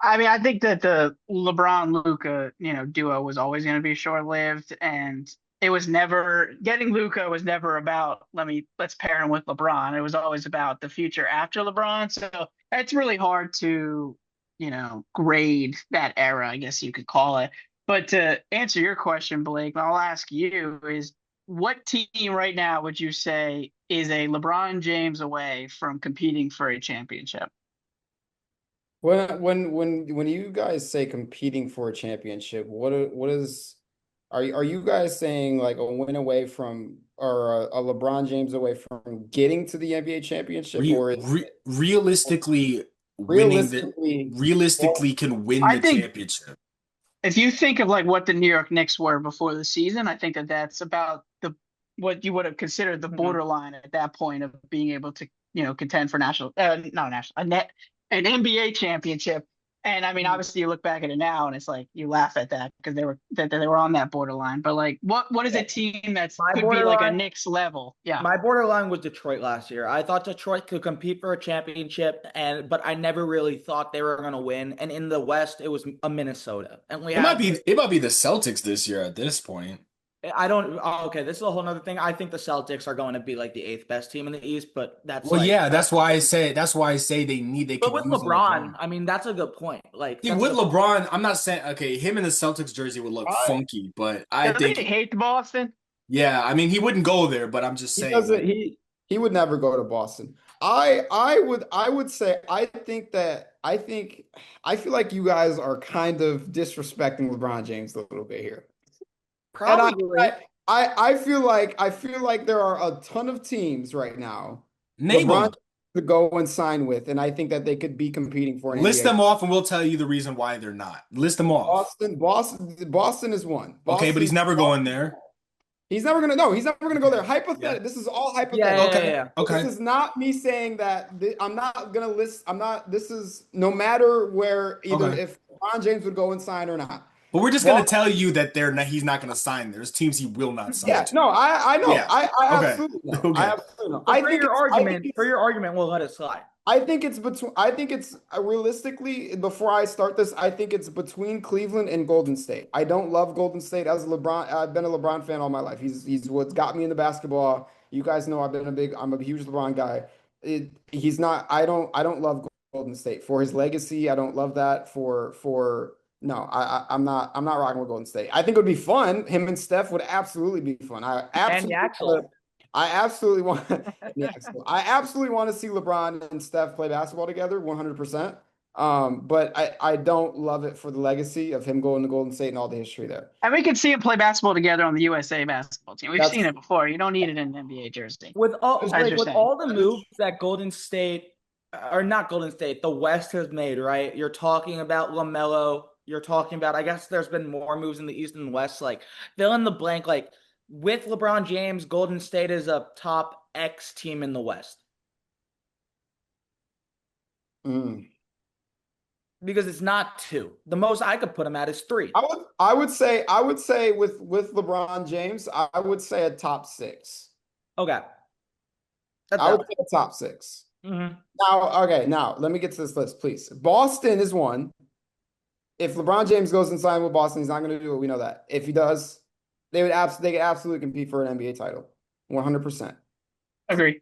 I mean, I think that the LeBron Luca, duo was always going to be short lived, and it was never getting Luca was never about let's pair him with LeBron. It was always about the future after LeBron. So it's really hard to, grade that era, I guess you could call it. But to answer your question, Blake, I'll ask you is what team right now would you say is a LeBron James away from competing for a championship? When you guys say competing for a championship, what is are you guys saying like a win away from or a LeBron James away from getting to the NBA championship, Re, or is re, realistically, winning the realistically, well, realistically can win I the think championship. if you think of like what the New York Knicks were before the season, I think that that's about the what you would have considered the Mhm. borderline at that point of being able to, contend for an NBA championship. And I mean, obviously, you look back at it now, and it's like you laugh at that because they were on that borderline. But like, what is Yeah, a team that's my could be like a borderline Knicks level? Yeah. My borderline was Detroit last year. I thought Detroit could compete for a championship, but I never really thought they were going to win. And in the West, it was a Minnesota, and we It might have be it might be the Celtics this year at this point. I don't. Oh, okay, this is a whole nother thing. I think the Celtics are going to be like the eighth best team in the East, but that's Well, like. yeah, that's why I say they But could with use a LeBron, LeBron. I mean, that's a good point. Like, See, that's a with good point. LeBron, I'm not saying okay, him in the Celtics jersey would look I funky, but I Doesn't he think hate Boston? yeah, I mean he wouldn't go there, but I'm just He saying doesn't. like He would never go to Boston. I would say I feel like you guys are kind of disrespecting LeBron James a little bit here. And Probably. I feel like there are a ton of teams right now name LeBron them, could go and sign with, and I think that they could be competing for an list NBA. them off, and we'll tell you the reason why they're not. List them off. Boston is one. Okay, but he's never going Boston. there. He's never gonna no, he's never gonna go there. Yeah. Hypothetical. This is all Yeah, hypothetical. yeah, yeah, Okay. yeah. This Okay. is not me saying that I'm not gonna list. I'm not. This is no matter where either Okay. if LeBron James would go and sign or not. But we're just gonna Boston, tell you that he's not gonna sign. There's teams he will not sign yeah, to. no, I know. Yeah. I Okay. absolutely know. I Okay. absolutely know. But for your argument, we'll let it slide. I think it's realistically, before I start this, I think it's between Cleveland and Golden State. I don't love Golden State as a LeBron. I've been a LeBron fan all my life. He's what's got me into basketball. You guys know I'm a huge LeBron guy. He's not, I don't love Golden State for his legacy. I don't love that no, I'm not rocking with Golden State. I think it would be fun. Him and Steph would absolutely be fun. And Yaxel. I absolutely want yeah, I absolutely want to see LeBron and Steph play basketball together 100%. But I don't love it for the legacy of him going to Golden State and all the history there. And we could see him play basketball together on the USA basketball team. We've That's seen it before. You don't need it in an NBA jersey, With all as like you're with saying. all the moves that Golden State or not Golden State, the West has made, right? You're talking about LaMelo. You're talking about, I guess there's been more moves in the East and West. Like fill in the blank. Like with LeBron James, Golden State is a top X team in the West Mm. because it's not two. The most I could put him at is three. I would say with LeBron James, I would say a top six. Okay, that's I would say a top six. Mm-hmm. Now let me get to this list, please. Boston is one. If LeBron James goes and signs with Boston, he's not going to do it. We know that. If he does, they could absolutely compete for an NBA title, 100%. Agree.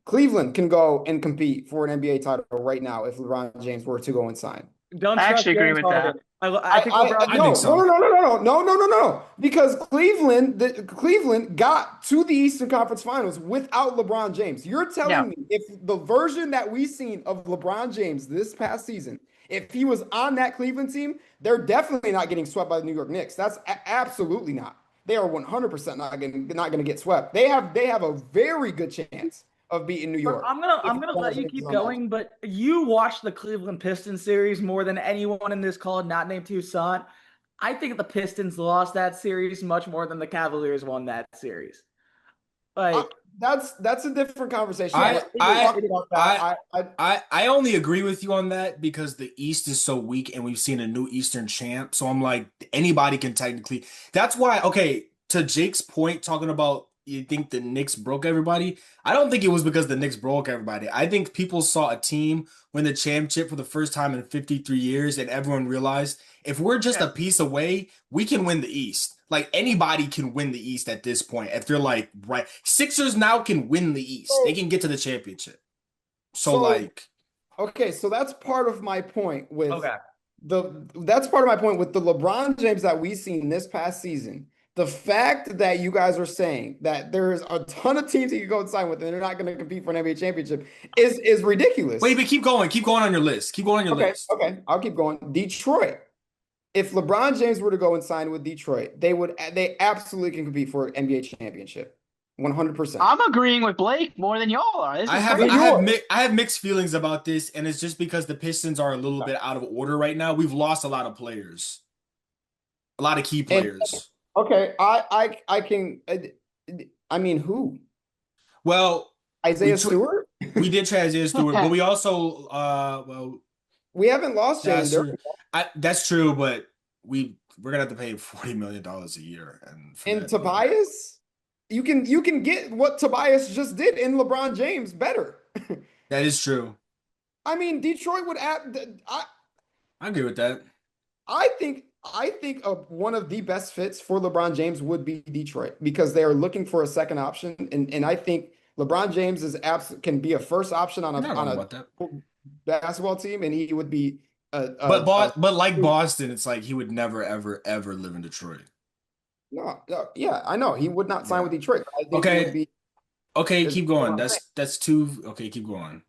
Cleveland can go and compete for an NBA title right now if LeBron James were to go and sign. Don't I trust actually agree James with Harden. that. I think LeBron. I think so. No. Because Cleveland got to the Eastern Conference Finals without LeBron James. You're telling me if the version that we've seen of LeBron James this past season, if he was on that Cleveland team, they're definitely not getting swept by the New York Knicks. That's absolutely not. They are 100% not going to get swept. They have a very good chance of beating New York. I'm gonna let you keep going, but you watched the Cleveland Pistons series more than anyone in this call, not named Tucson. I think the Pistons lost that series much more than the Cavaliers won that series. Like that's a different conversation. I only agree with you on that because the East is so weak and we've seen a new Eastern champ. So I'm like, anybody can technically. That's why, okay, to Jake's point, talking about you think the Knicks broke everybody. I don't think it was because the Knicks broke everybody. I think people saw a team win the championship for the first time in 53 years and everyone realized if we're just a piece away, we can win the East. Like anybody can win the East at this point. If they're like, right, Sixers now can win the East. They can get to the championship. So like, okay, so that's part of my point with okay. That's part of my point with the LeBron James that we've seen this past season. The fact that you guys are saying that there's a ton of teams that you go and sign with and they're not going to compete for an NBA championship is ridiculous. Wait, but keep going on your list. Keep going on your list. Okay, I'll keep going. Detroit. If LeBron James were to go and sign with Detroit, they absolutely can compete for an NBA championship. 100%. I'm agreeing with Blake more than y'all are. I have mixed feelings about this, and it's just because the Pistons are a little bit out of order right now. We've lost a lot of players, a lot of key players. Okay, I can. I mean, who? Well, Isaiah Stewart. We did trade Isaiah Stewart, but we also we haven't lost Jalen. That's true, but we're gonna have to pay $40 million a year, and Tobias. You can get what Tobias just did in LeBron James better. That is true. I mean, Detroit would I agree with that. I think I think one of the best fits for LeBron James would be Detroit because they are looking for a second option, and I think LeBron James can be a first option on You're not wrong a about that. basketball team, and he would be But like Boston, it's like he would never ever ever live in Detroit. no, yeah, I know he would not sign Yeah. with Detroit. But I think it would Okay. be. Okay, Is keep what going. I'm saying. That's two. Okay, keep going.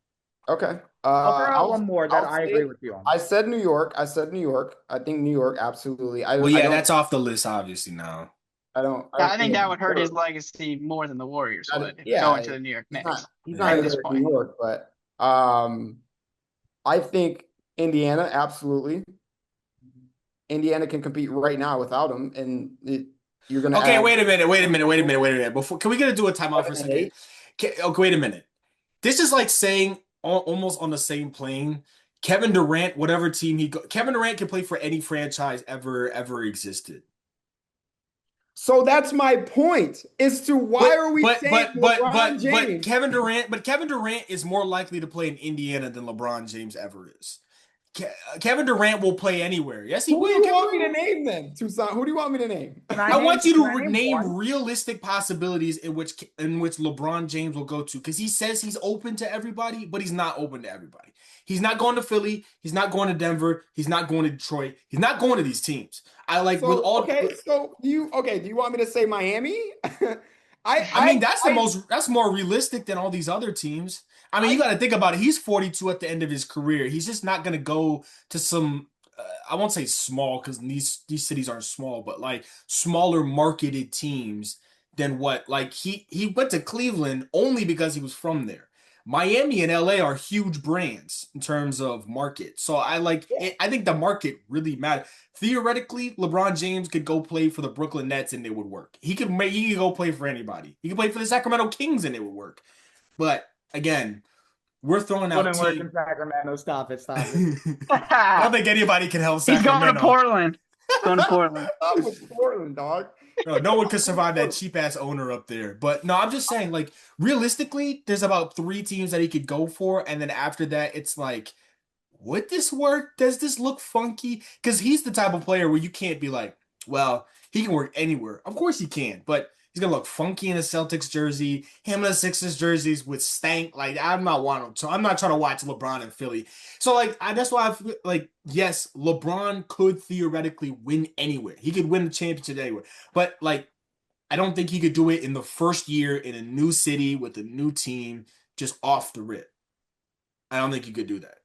Okay. I'll throw out one more that I'll I agree with you on. I said New York. I said New York. I think New York absolutely. Well, yeah, that's off the list, obviously now. I don't I think think that would hurt his legacy more than the Warriors would yeah, going to the New York Knicks he's Yeah. not at gonna this go to New point. York, but I think Indiana absolutely. Indiana can compete right now without him, and you're gonna Okay, add wait a minute. Before, can we get to do a timeout for a 7 and second? 8. Okay, wait a minute. This is like saying almost on the same plane. Kevin Durant, whatever team Kevin Durant can play for any franchise ever existed. So that's my point. Is to why are we saying LeBron James? Kevin Durant is more likely to play in Indiana than LeBron James ever is. Kevin Durant will play anywhere. Yes, he Who will. do you want me to name then, Tucson? Who do you want me to name? I want you to name one? realistic possibilities in which LeBron James will go to, because he says he's open to everybody, but he's not open to everybody. He's not going to Philly. He's not going to Denver. He's not going to Detroit. He's not going to these teams. So do you want me to say Miami? I mean, that's more realistic than all these other teams. I mean, you got to think about it. He's 42 at the end of his career. He's just not going to go to some, I won't say small because these cities aren't small, but like smaller marketed teams than what, like he went to Cleveland only because he was from there. Miami and LA are huge brands in terms of market. So I think the market really matters. Theoretically, LeBron James could go play for the Brooklyn Nets and it would work. He could go play for anybody. He could play for the Sacramento Kings and it would work. But again, we're throwing out Wouldn't work in Sacramento. Stop it. I don't think anybody can help Sacramento. He's going to Portland. Going to Portland. I'm with Portland, dog. No one could survive that cheap ass owner up there. But no, I'm just saying, like, realistically, there's about 3 teams that he could go for, and then after that, it's like, would this work? Does this look funky? Because he's the type of player where you can't be like, well, he can work anywhere. Of course he can, but he's gonna look funky in a Celtics jersey, him in a Sixers jerseys with stank. Like, I'm not trying to watch LeBron in Philly. So that's why I feel like, yes, LeBron could theoretically win anywhere. He could win the championship anywhere. But like, I don't think he could do it in the first year in a new city with a new team just off the rip. I don't think he could do that.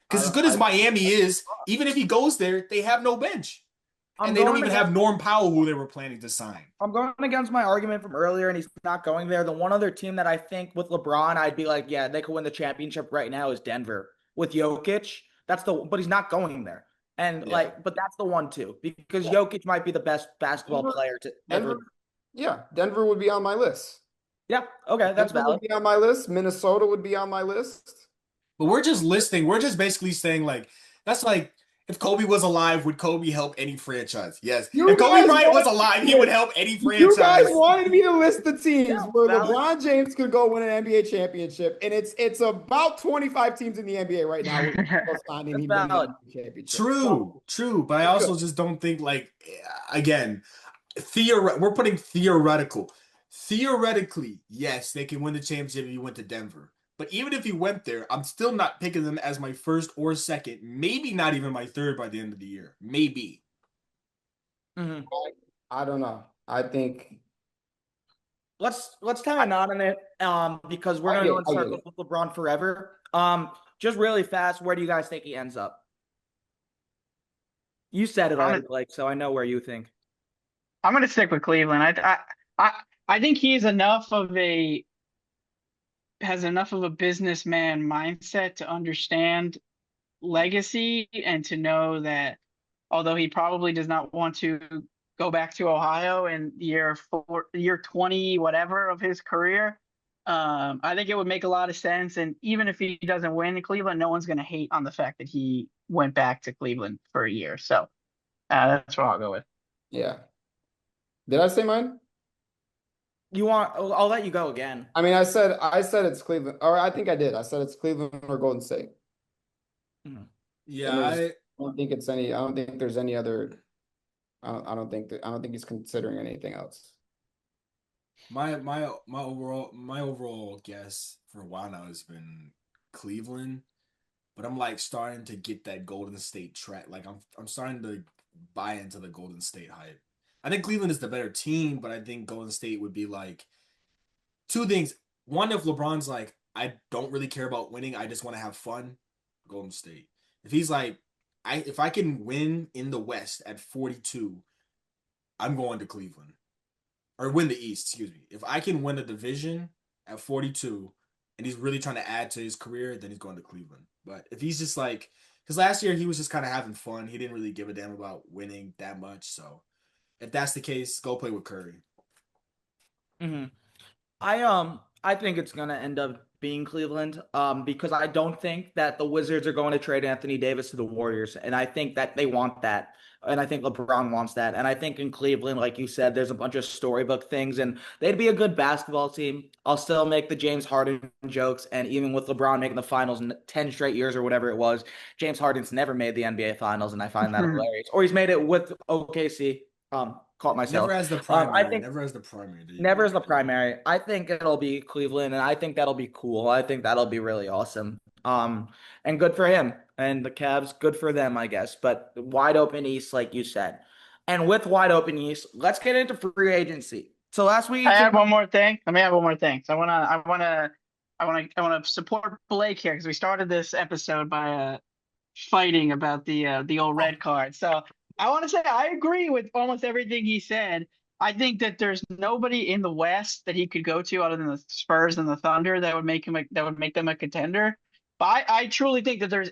Because as good as Miami is, even if he goes there, they have no bench. And they don't even have Norm Powell, who they were planning to sign. I'm going against my argument from earlier, and he's not going there. The one other team that I think with LeBron, I'd be like, yeah, they could win the championship right now is Denver with Jokic. But he's not going there. And but that's the one too, because Jokic might be the best basketball player to ever. Yeah, Denver would be on my list. Yeah, okay, that's Denver valid. would be on my list. Minnesota would be on my list. But we're just listing. We're just basically saying, like, that's like, if Kobe was alive, would Kobe help any franchise? Yes. If Kobe Bryant was alive, he would help any franchise. You guys wanted me to list the teams where valid. LeBron James could go win an NBA championship, and it's about 25 teams in the NBA right now. That's valid. True. But I also just don't think, like, again, we're putting theoretical. Theoretically, yes, they can win the championship if he went to Denver. But even if he went there, I'm still not picking them as my first or second, maybe not even my third by the end of the year. Maybe. Mm-hmm. I don't know. I think let's tie a knot in it because we're going to go in circles with LeBron forever. Just really fast, where do you guys think he ends up? You said it already, Blake, so I know where you think. I'm going to stick with Cleveland. I think he's has enough of a businessman mindset to understand legacy and to know that although he probably does not want to go back to Ohio in year 20 whatever of his career, I think it would make a lot of sense. And even if he doesn't win in Cleveland, no one's going to hate on the fact that he went back to Cleveland for a year. So that's what I'll go with. Yeah. Did I say mine? I'll let you go again. I mean, I said it's Cleveland, or I think I did. I said it's Cleveland or Golden State. Yeah, don't think it's any. I don't think there's any other. I don't think he's considering anything else. My overall guess for a while now has been Cleveland, but I'm like starting to get that Golden State track. Like I'm starting to buy into the Golden State hype. I think Cleveland is the better team, but I think Golden State would be like two things. One, if LeBron's like, I don't really care about winning, I just want to have fun, Golden State. If he's like, if I can win in the West at 42, I'm going to Cleveland. Or win the East, excuse me. If I can win a division at 42 and he's really trying to add to his career, then he's going to Cleveland. But if he's just like, because last year he was just kind of having fun. He didn't really give a damn about winning that much. So if that's the case, go play with Curry. Mhm. I think it's gonna end up being Cleveland because I don't think that the Wizards are going to trade Anthony Davis to the Warriors, and I think that they want that, and I think LeBron wants that, and I think in Cleveland, like you said, there's a bunch of storybook things, and they'd be a good basketball team. I'll still make the James Harden jokes, and even with LeBron making the finals in 10 straight years or whatever it was, James Harden's never made the NBA finals, and I find that hilarious. Or he's made it with OKC. Caught Never myself. as the I primary. think Never as the primary. There you never go. as the primary. I think it'll be Cleveland, and I think that'll be cool. I think that'll be really awesome. And good for him. And the Cavs, good for them, I guess. But wide open East, like you said. And with wide open East, let's get into free agency. So last week, I add one more thing. Let me add one more thing. So I wanna support Blake here because we started this episode by fighting about the old red card. So I want to say I agree with almost everything he said. I think that there's nobody in the West that he could go to other than the Spurs and the Thunder that would make them a contender. But I truly think that there's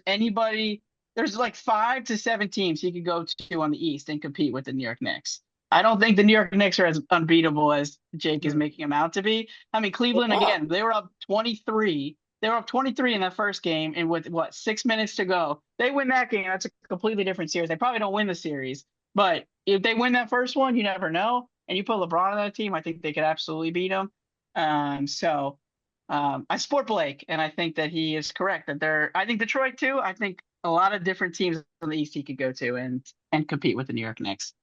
like 5 to 7 teams he could go to on the East and compete with the New York Knicks. I don't think the New York Knicks are as unbeatable as Jake is making them out to be. I mean, Cleveland again, they were up 23. They were up 23 in that first game, and with what 6 minutes to go, they win that game. That's a completely different series. They probably don't win the series, but if they win that first one, you never know. And you put LeBron on that team, I think they could absolutely beat them. I support Blake, and I think that he is correct that they're. I think Detroit too. I think a lot of different teams on the East he could go to and compete with the New York Knicks.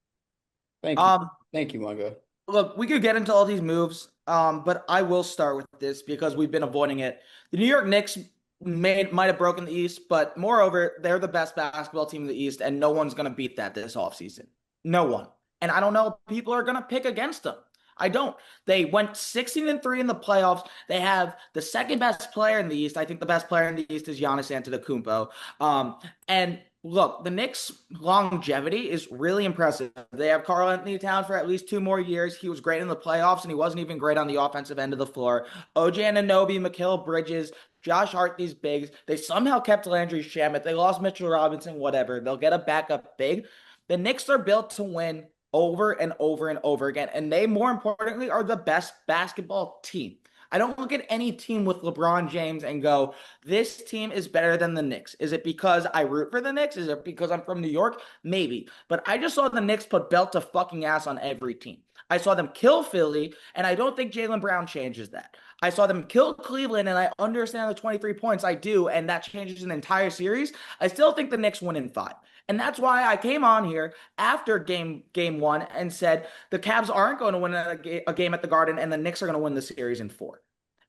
Thank you. Thank you, Mungo. look, we could get into all these moves, but I will start with this because we've been avoiding it. The New York Knicks might have broken the East, but moreover, they're the best basketball team in the East, and no one's going to beat that this offseason. No one. And I don't know if people are going to pick against them. I don't. They went 16-3 in the playoffs. They have the second best player in the East. I think the best player in the East is Giannis Antetokounmpo. And look, the Knicks' longevity is really impressive. They have Karl Anthony Towns for at least 2 more years. He was great in the playoffs, and he wasn't even great on the offensive end of the floor. OJ Anunoby, Mikal Bridges, Josh Hart, these bigs. They somehow kept Landry Shamet. They lost Mitchell Robinson, whatever. They'll get a backup big. The Knicks are built to win over and over and over again. And they, more importantly, are the best basketball team. I don't look at any team with LeBron James and go, this team is better than the Knicks. Is it because I root for the Knicks? Is it because I'm from New York? Maybe. But I just saw the Knicks put belt to fucking ass on every team. I saw them kill Philly, and I don't think Jaylen Brown changes that. I saw them kill Cleveland, and I understand the 23 points. I do, and that changes an entire series. I still think the Knicks win in 5. And that's why I came on here after game one and said the Cavs aren't going to win a game at the Garden and the Knicks are going to win the series in 4.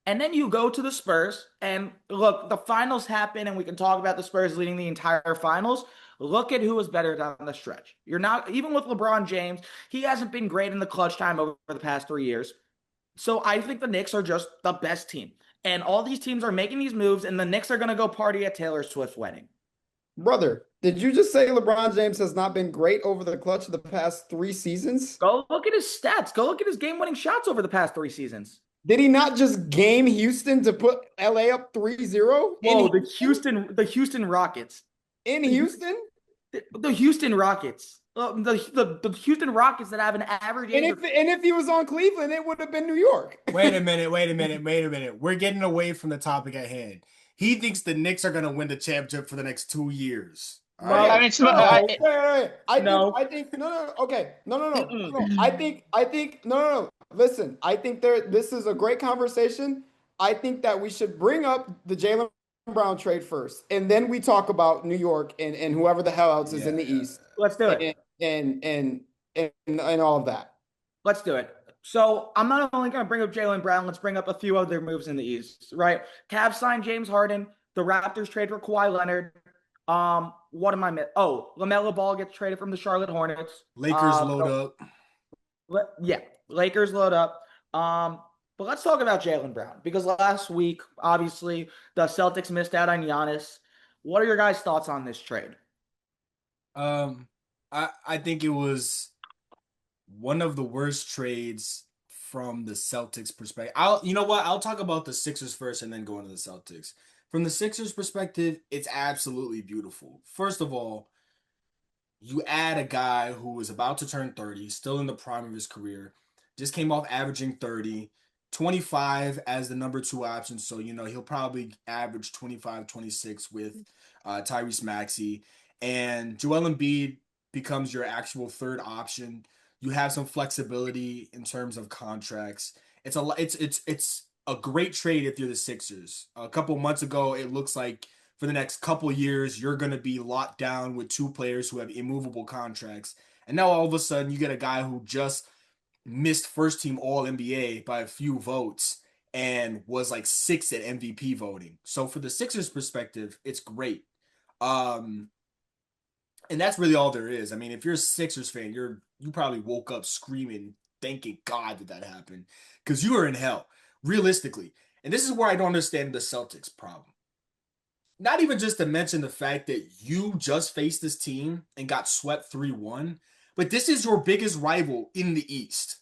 And then you go to the Spurs and look, the finals happen and we can talk about the Spurs leading the entire finals. Look at who was better down the stretch. You're not, even with LeBron James, he hasn't been great in the clutch time over the past 3 years. So I think the Knicks are just the best team. And all these teams are making these moves and the Knicks are going to go party at Taylor Swift's wedding. Brother, did you just say LeBron James has not been great over the clutch of the past 3 seasons? Go look at his stats. Go look at his game-winning shots over the past 3 seasons. Did he not just game Houston to put LA up 3-0? Whoa, the Houston Rockets. In Houston? The Houston Rockets. The Houston Rockets that have an average age and if he was on Cleveland, it would have been New York. Wait a minute. We're getting away from the topic at hand. He thinks the Knicks are going to win the championship for the next 2 years. No, I mean, No. Listen, I think this is a great conversation. I think that we should bring up the Jaylen Brown trade first, and then we talk about New York and whoever the hell else is in the Yeah. East Let's do it. and all of that. Let's do it. So I'm not only going to bring up Jaylen Brown, let's bring up a few other moves in the East, right? Cavs signed James Harden. The Raptors trade for Kawhi Leonard. What am I missing? Oh, LaMelo Ball gets traded from the Charlotte Hornets. Lakers load up. Yeah, Lakers load up. But let's talk about Jaylen Brown because last week, obviously, the Celtics missed out on Giannis. What are your guys' thoughts on this trade? I think it was one of the worst trades from the Celtics perspective. You know what? I'll talk about the Sixers first and then go into the Celtics. From the Sixers perspective, it's absolutely beautiful. First of all, you add a guy who is about to turn 30, still in the prime of his career, just came off averaging 30, 25 as the number 2 option. So, he'll probably average 25, 26 with Tyrese Maxey. And Joel Embiid becomes your actual third option. You have some flexibility in terms of contracts. It's a great trade if you're the Sixers. A couple months ago, it looks like for the next couple years, you're going to be locked down with 2 players who have immovable contracts. And now all of a sudden, you get a guy who just missed first team All NBA by a few votes and was like 6th at MVP voting. So for the Sixers perspective, it's great. And that's really all there is. I mean, if you're a Sixers fan, you probably woke up screaming, thanking God that happened, because you were in hell, realistically. And this is where I don't understand the Celtics problem. Not even just to mention the fact that you just faced this team and got swept 3-1, but this is your biggest rival in the East.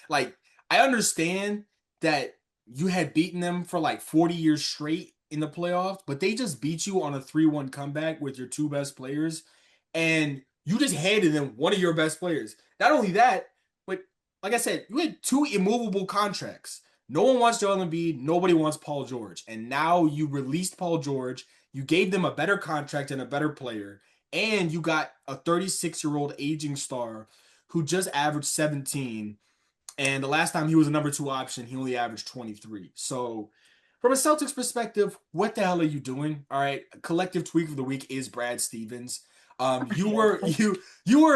Like, I understand that you had beaten them for like 40 years straight in the playoffs, but they just beat you on a 3-1 comeback with your 2 best players, and you just handed them one of your best players. Not only that, but like I said, you had 2 immovable contracts. No one wants Joel Embiid. Nobody wants Paul George. And now you released Paul George. You gave them a better contract and a better player. And you got a 36-year-old aging star who just averaged 17. And the last time he was a number 2 option, he only averaged 23. So from a Celtics perspective, what the hell are you doing? All right, collective tweak of the week is Brad Stevens. You were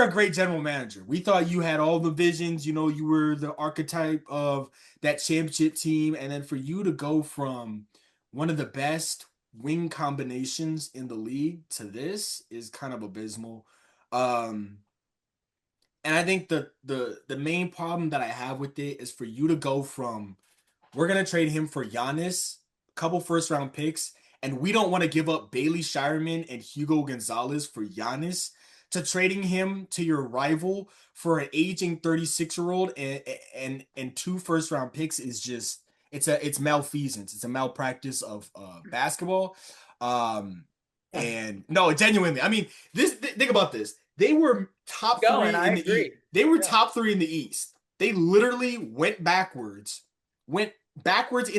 a great general manager. We thought you had all the visions. You were the archetype of that championship team. And then for you to go from one of the best wing combinations in the league to this is kind of abysmal. And I think the main problem that I have with it is for you to go from, we're going to trade him for Giannis, a couple first round picks, and we don't want to give up Bailey Shireman and Hugo Gonzalez for Giannis, to trading him to your rival for an aging 36-year-old and 2 first round picks is just, it's malfeasance. It's a malpractice of basketball. And no, genuinely, I mean, think about this. They were top 3 in the East. They were top 3 in the East. They literally went backwards in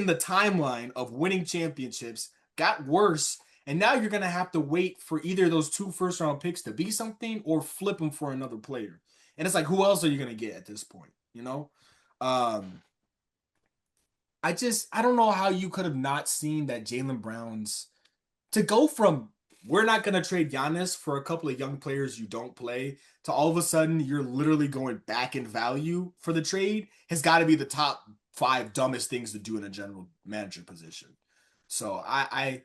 the timeline of winning championships, got worse, and now you're going to have to wait for either those 2 first round picks to be something or flip them for another player. And it's like, who else are you going to get at this point? I don't know how you could have not seen that Jaylen Brown's, to go from, we're not going to trade Giannis for a couple of young players you don't play, to all of a sudden you're literally going back in value for the trade, has got to be the top 5 dumbest things to do in a general manager position. So I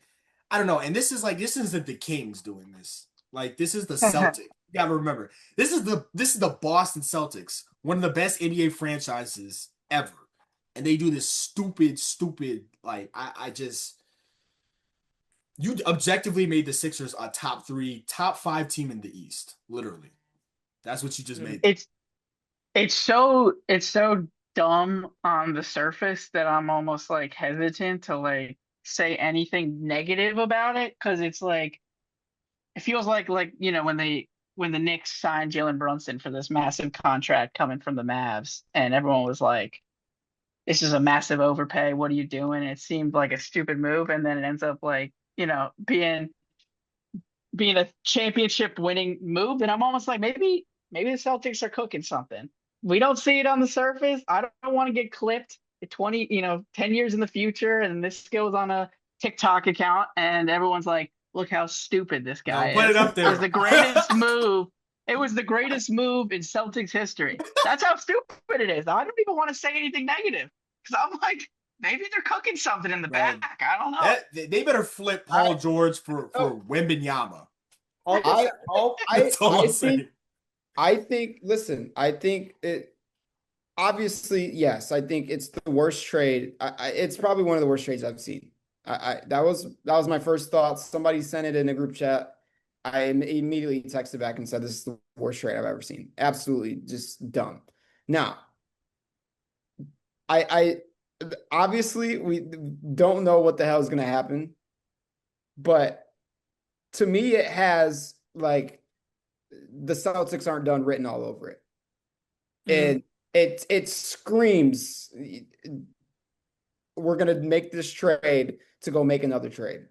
don't know. And this isn't the Kings doing this. Like, this is the Celtics. You gotta remember, this is the Boston Celtics, one of the best NBA franchises ever. And they do this stupid, like, you objectively made the Sixers a top 3, top 5 team in the East. Literally. That's what you just made. It's so dumb on the surface that I'm almost like hesitant to like say anything negative about it, because it's like, it feels like when the Knicks signed Jalen Brunson for this massive contract coming from the Mavs, and everyone was like, this is a massive overpay, what are you doing? It seemed like a stupid move, and then it ends up like being a championship winning move. And I'm almost like, maybe the Celtics are cooking something. We don't see it on the surface. I don't want to get clipped at 10 years in the future, and this goes on a TikTok account, and everyone's like, "Look how stupid this No, guy put it is." up It was there. the greatest move. It was the greatest move in Celtics history. That's how stupid it is. I don't even want to say anything negative because I'm like, maybe they're cooking something in the back. Man, I don't know. that they better flip I, Paul George for no, Wembenyama. I That's all I'm think saying. listen, I think it obviously, yes, I think it's the worst trade. It's probably one of the worst trades I've seen. That was my first thought. Somebody sent it in a group chat. I immediately texted back and said, "This is the worst trade I've ever seen. Absolutely just dumb." Now, I obviously we don't know what the hell is going to happen, but to me, it has like the Celtics aren't done written all over it. Mhm. And it screams we're gonna make this trade to go make another trade.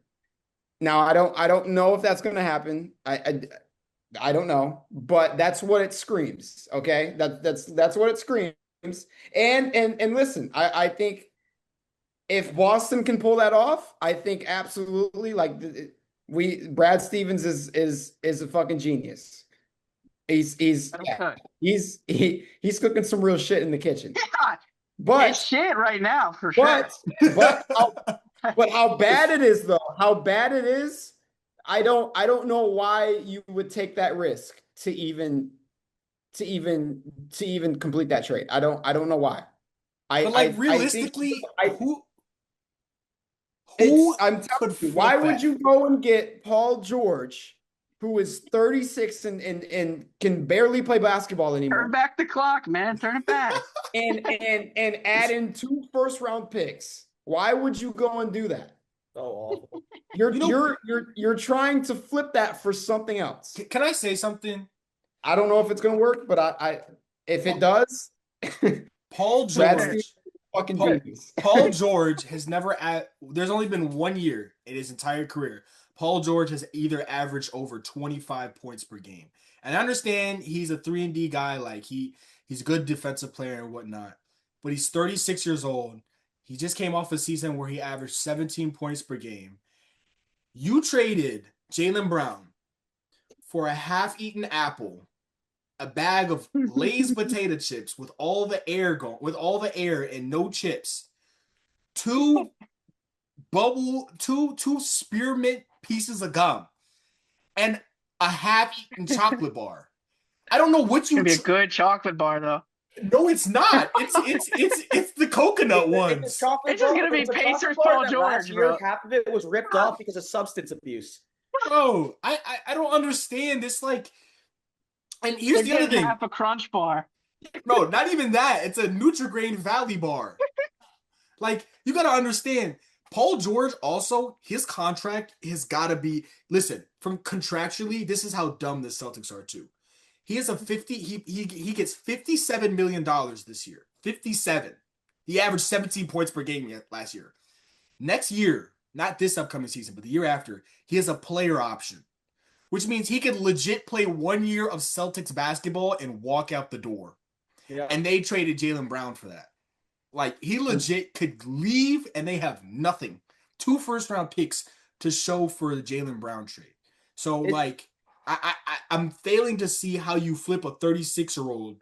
Now I don't know if that's gonna happen. I don't know, but that's what it screams. Okay, that's what it screams. And listen, I think if Boston can pull that off, I think absolutely like we Brad Stevens is a fucking genius. He's yeah, Okay. he's cooking some real shit in the kitchen. Yeah, it's But shit right now for sure. but but how bad it is though, how bad it is, I don't know why you would take that risk to even to even complete that trade. I don't know why. But like I think realistically, I who I'm telling could you, why flip would that? you go and get Paul George, who is 36 and can barely play basketball Turn anymore, back the clock, man. Turn it back. and add in 2 first-round picks? Why would you go and do that? So awful. You're You know, you're you're trying to flip that for something else. can I say something? I don't know if it's gonna work, but I if it does, Paul Brad Stevens George, is a fucking Paul, genius. Paul George has never there's only been 1 year in his entire career. Paul George has either averaged over 25 points per game. And I understand he's a 3-and-D guy, like he's a good defensive player and whatnot. But he's 36 years old. He just came off a season where he averaged 17 points per game. You traded Jaylen Brown for a half-eaten apple, a bag of Lay's potato chips with all the air and no chips, two two spearmint pieces of gum, and a half-eaten chocolate bar. I don't know what It's gonna you. be a good chocolate bar though. No, it's not. It's the coconut It's a ones. chocolate It's just bar, gonna but be it's a chocolate Pacers bar Paul that last George, year bro. half of it was ripped off because of substance abuse. Bro, I don't understand this. Like, and here's They're the other getting thing. half a crunch bar. No, not even that. It's a Nutri-Grain Valley bar. Like, you got to understand, Paul George also, his contract has got to be, listen, from contractually, this is how dumb the Celtics are too. He has a 50, he gets $57 million this year. 57. He averaged 17 points per game last year. Next year, not this upcoming season, but the year after, he has a player option, which means he could legit play 1 year of Celtics basketball and walk out the door. Yeah. And they traded Jaylen Brown for that. Like, he legit could leave and they have nothing. 2 first-round picks to show for the Jaylen Brown trade. So, like, I'm failing to see how you flip a 36-year-old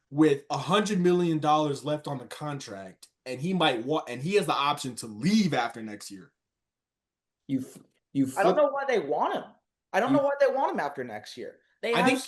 with $100 million left on the contract, and he has the option to leave after next year. You you I don't flip know why they want him. I don't know why they want him after next year. They I have think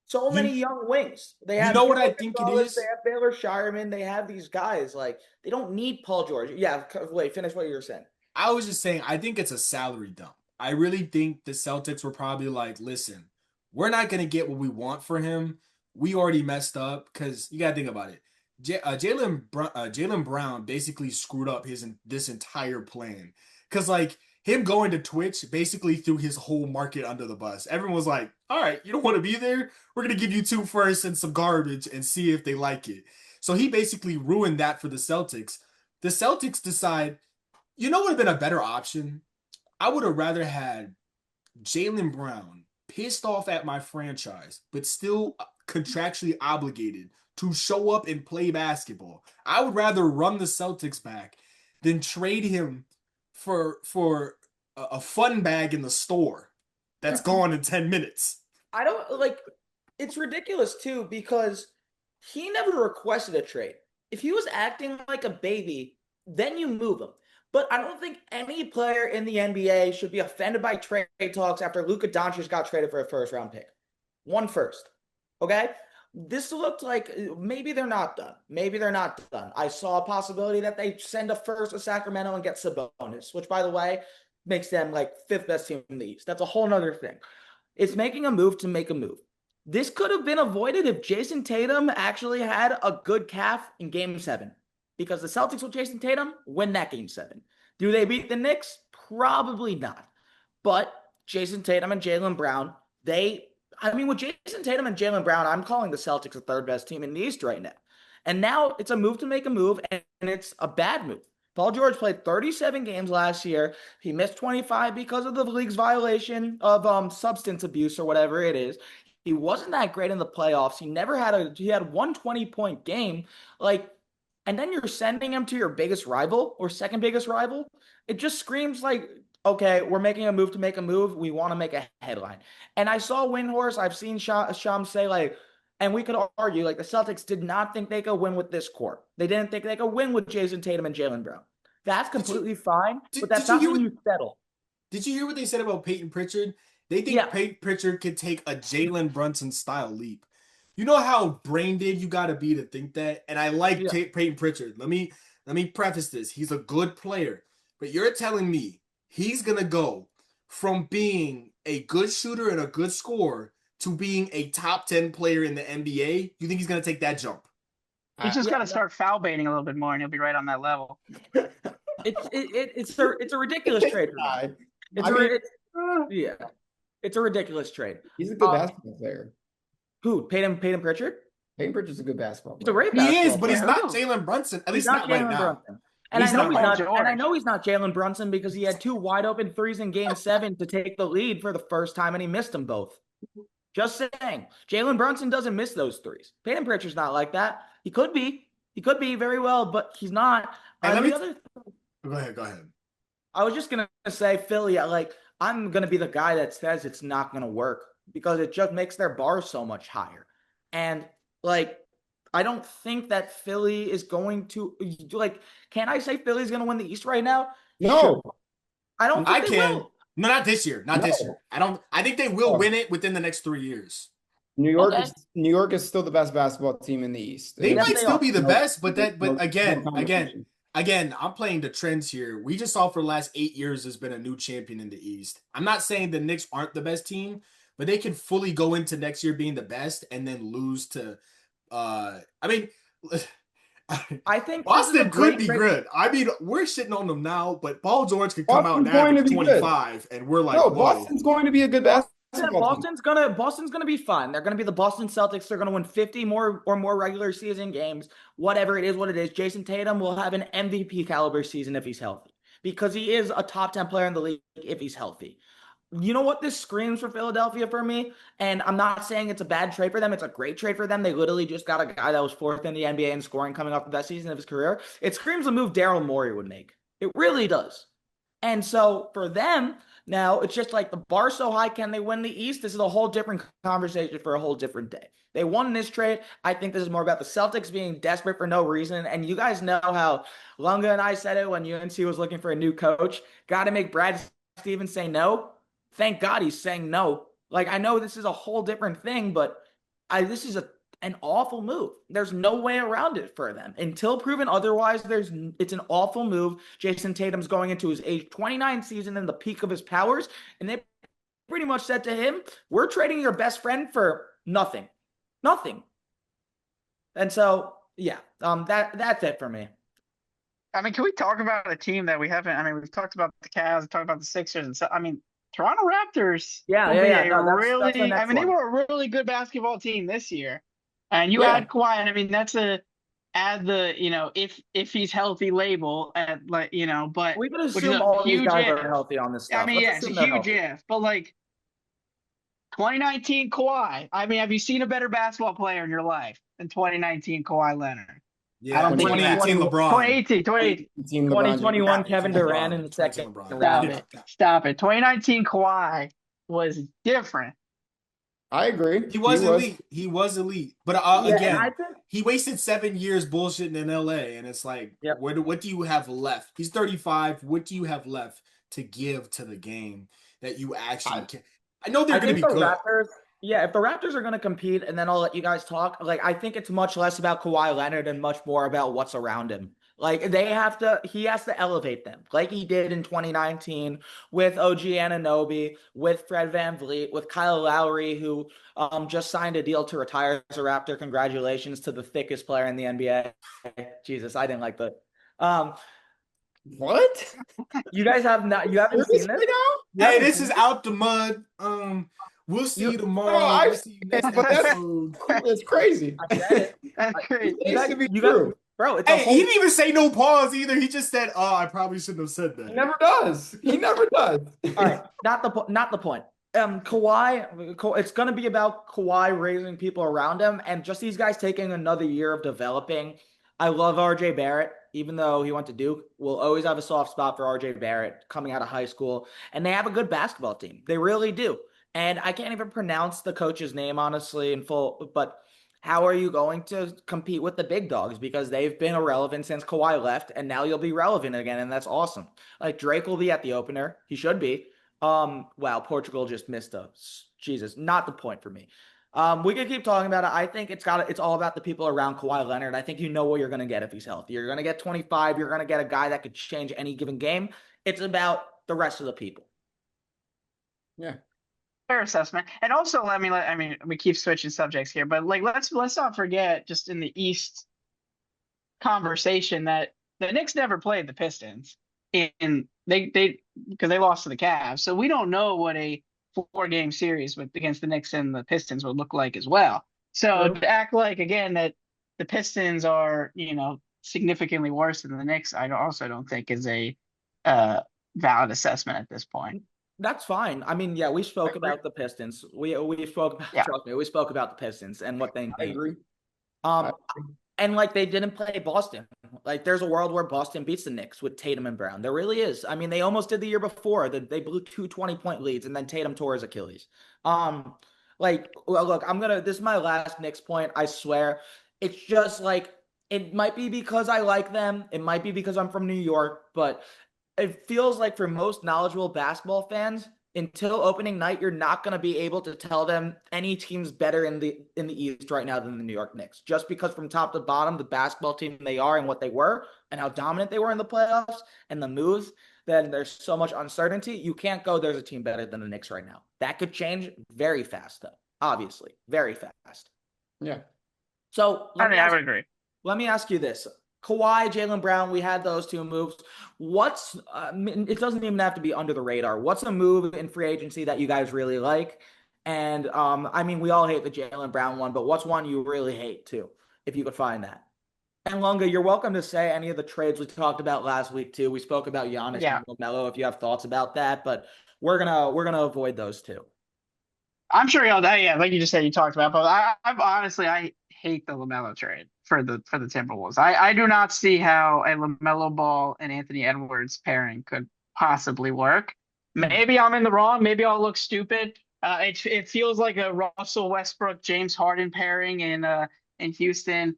so many you young wings. They you have know what Joe I think it Gonzalez, they is? have Baylor Shireman, they have these guys. Like, they don't need Paul George. Yeah, wait, finish what you were saying. I was just saying, I think it's a salary dump. I really think the Celtics were probably like, listen, we're not going to get what we want for him. We already messed up because you got to think about it. Jaylen Brown basically screwed up this entire plan because like him going to Twitch basically threw his whole market under the bus. Everyone was like, all right, you don't want to be there? We're going to give you 2 firsts and some garbage and see if they like it. So he basically ruined that for the Celtics. The Celtics decide, you know what would have been a better option? I would have rather had Jaylen Brown pissed off at my franchise, but still contractually obligated to show up and play basketball. I would rather run the Celtics back than trade him for a fun bag in the store that's gone in 10 minutes. I don't like it's ridiculous too because he never requested a trade. If he was acting like a baby, then you move him. But I don't think any player in the NBA should be offended by trade talks after Luka Doncic got traded for a first round pick. One first. Okay? This looked like maybe they're not done. Maybe they're not done. I saw a possibility that they send a first to Sacramento and get Sabonis, which, by the way, makes them like fifth best team in the East. That's a whole nother thing. It's making a move to make a move. This could have been avoided if Jason Tatum actually had a good calf in game 7. Because the Celtics with Jason Tatum win that game 7. Do they beat the Knicks? Probably not. But Jason Tatum and Jaylen Brown, with Jason Tatum and Jaylen Brown, I'm calling the Celtics the third best team in the East right now. And now it's a move to make a move, and it's a bad move. Paul George played 37 games last year. He missed 25 because of the league's violation of substance abuse or whatever it is. He wasn't that great in the playoffs. He had one 20-point game. And then you're sending him to your biggest rival or second biggest rival. It just screams like, okay, we're making a move to make a move. We want to make a headline. And I saw Windhorse. I've seen Sham say and we could argue the Celtics did not think they could win with this core. They didn't think they could win with Jason Tatum and Jaylen Brown. That's completely fine, but that's not when you settle. Did you hear what they said about Peyton Pritchard? They think Peyton Pritchard could take a Jalen Brunson style leap. You know how brain dead you got to be to think that? And I like Peyton Pritchard. Let me preface this. He's a good player. But you're telling me he's going to go from being a good shooter and a good scorer to being a top 10 player in the NBA? You think he's going to take that jump? He's just got to start foul baiting a little bit more, and he'll be right on that level. It's a ridiculous trade for me. It's a ridiculous trade. He's a good basketball player. Who? Peyton Pritchard? Peyton Pritchard's a good basketball player. He's a great basketball player. He is, but he's not Jalen Brunson. At least not right now. And I know he's not Jalen Brunson because he had 2 wide open threes in game 7 to take the lead for the first time, and he missed them both. Just saying. Jalen Brunson doesn't miss those threes. Peyton Pritchard's not like that. He could be. He could be very well, but he's not. Go ahead. I was just going to say, Philly, I'm going to be the guy that says it's not going to work because it just makes their bar so much higher. And, I don't think that Philly is going to, can I say Philly's going to win the East right now? No. Sure. I don't think they will. No, not this year. This year. I think they will win it within the next 3 years. New York is still the best basketball team in the East. They might still be the best, but again, I'm playing the trends here. We just saw for the last 8 years there's been a new champion in the East. I'm not saying the Knicks aren't the best team, but they can fully go into next year being the best and then lose to I think Boston could be good. We're shitting on them now, but Paul George could come out and average 25, and we're like, no, Boston's going to be a good basketball. Boston's gonna be fine. They're gonna be the Boston Celtics. They're gonna win 50 more regular season games. Whatever it is, what it is. Jason Tatum will have an MVP caliber season if he's healthy, because he is a top 10 player in the league if he's healthy. You know what this screams for Philadelphia for me? And I'm not saying it's a bad trade for them. It's a great trade for them. They literally just got a guy that was 4th in the NBA in scoring coming off the best season of his career. It screams a move Daryl Morey would make. It really does. And so for them, now it's just the bar so high, can they win the East? This is a whole different conversation for a whole different day. They won this trade. I think this is more about the Celtics being desperate for no reason. And you guys know how Lunga and I said it when UNC was looking for a new coach. Got to make Brad Stevens say no. Thank God he's saying no. I know this is a whole different thing, but this is an awful move. There's no way around it for them. Until proven otherwise, it's an awful move. Jason Tatum's going into his age 29 season in the peak of his powers, and they pretty much said to him, we're trading your best friend for nothing. Nothing. And so, that's it for me. Can we talk about a team that we haven't? We've talked about the Cavs, talked about the Sixers, and so, Toronto Raptors. They were a really good basketball team this year. And you add Kawhi, and that's add the, if he's healthy label at but we can assume all these guys are healthy on this stuff. It's a huge if. But 2019 Kawhi. Have you seen a better basketball player in your life than 2019 Kawhi Leonard? I Yeah, don't believe that. 2018 LeBron. 2018. Team LeBron. 2021 Kevin Durant in the 2018 second LeBron. Stop round. it. Stop it. 2019 Kawhi was different. I agree. He was elite. He was elite. But Yeah, and I again, think he wasted 7 years bullshitting in LA, and it's like, yep. what do you have left? He's 35. What do you have left to give to the game that you actually can? I know they're I going to think be the good. Raptors, yeah, if the Raptors are going to compete, and then I'll let you guys talk, like, I think it's much less about Kawhi Leonard and much more about what's around him. Like, he has to elevate them, like he did in 2019 with OG Anunoby, with Fred VanVleet, with Kyle Lowry, who just signed a deal to retire as a Raptor. Congratulations to the thickest player in the NBA. Jesus, I didn't like the. Um, What? you guys have not, you haven't Serious seen this? right now? You Hey, haven't this seen is this? out the mud. We'll see you No, tomorrow. We'll see you next but that's episode. that's crazy. I get it. That's crazy. You guys, to be you got, true. bro. It's a Hey, whole. he didn't even say no pause either. He just said, "Oh, I probably shouldn't have said He that." never does. He never does. All right, not the point. It's gonna be about Kawhi raising people around him, and just these guys taking another year of developing. I love RJ Barrett, even though he went to Duke. We'll always have a soft spot for RJ Barrett coming out of high school, and they have a good basketball team. They really do. And I can't even pronounce the coach's name honestly in full, but how are you going to compete with the big dogs? Because they've been irrelevant since Kawhi left, and now you'll be relevant again, and that's awesome. Like Drake will be at the opener. He should be. Wow, Portugal just missed a Jesus, not the point for me. We could keep talking about it. I think it's all about the people around Kawhi Leonard. I think you know what you're gonna get if he's healthy. You're gonna get 25, you're gonna get a guy that could change any given game. It's about the rest of the people. Yeah. Fair assessment. And also, I mean, we keep switching subjects here, but like let's not forget just in the East conversation that the Knicks never played the Pistons in they because they lost to the Cavs. So we don't know what a 4-game series with against the Knicks and the Pistons would look like as well. So True. to act like again that the Pistons are, significantly worse than the Knicks, I also don't think is a valid assessment at this point. That's fine. I mean, yeah, we spoke agree. about the Pistons. We spoke about, Yeah. trust me, we spoke about the Pistons and what they I need. agree. Um, and like they didn't play Boston. Like there's a world where Boston beats the Knicks with Tatum and Brown. There really is. I mean, they almost did the year before. They blew 2 20-point leads, and then Tatum tore his Achilles. Look, this is my last Knicks point. I swear. It's just like it might be because I like them. It might be because I'm from New York, but it feels like for most knowledgeable basketball fans, until opening night, you're not going to be able to tell them any team's better in the East right now than the New York Knicks. Just because from top to bottom, the basketball team they are and what they were and how dominant they were in the playoffs and the moves, then there's so much uncertainty. You can't go, there's a team better than the Knicks right now. That could change very fast, though. Obviously, very fast. Yeah. So I would agree. let me ask you this. Kawhi, Jaylen Brown, we had those two moves. It doesn't even have to be under the radar. What's a move in free agency that you guys really like? And I mean, we all hate the Jaylen Brown one, but what's one you really hate too, if you could find that? And Lunga, you're welcome to say any of the trades we talked about last week too. We spoke about Giannis Yeah. and LaMelo if you have thoughts about that, but we're gonna avoid those two. I'm sure like you just said, you talked about, but I hate the LaMelo trade for the Timberwolves. I do not see how a LaMelo Ball and Anthony Edwards pairing could possibly work. Maybe I'm in the wrong. Maybe I'll look stupid. It feels like a Russell Westbrook James Harden pairing in Houston.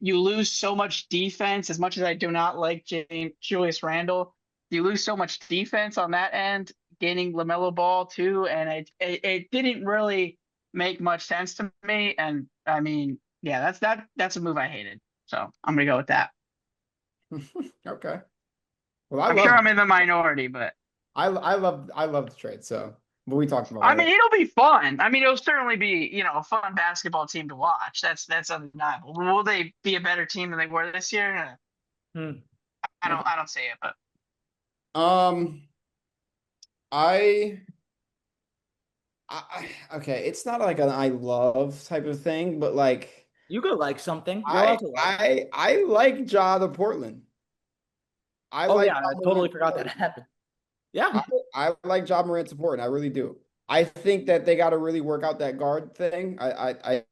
You lose so much defense. As much as I do not like Julius Randle, you lose so much defense on that end. Gaining LaMelo Ball too, and it didn't really make much sense to me. And I mean, yeah, that's a move I hated. So I'm gonna go with that. Okay. Well, I'm sure I'm in the minority, but I love the trade. So, but we talked about. I mean, it'll be fun. I mean, it'll certainly be a fun basketball team to watch. That's undeniable. Will they be a better team than they were this year? I don't see it, but I okay, it's not like an I love type of thing, but like You could like something. You're I allowed to like. I like Ja the Portland. I Oh like yeah, I totally forgot that happened. Yeah. I like Ja Morant to Portland. I really do. I think that they got to really work out that guard thing. I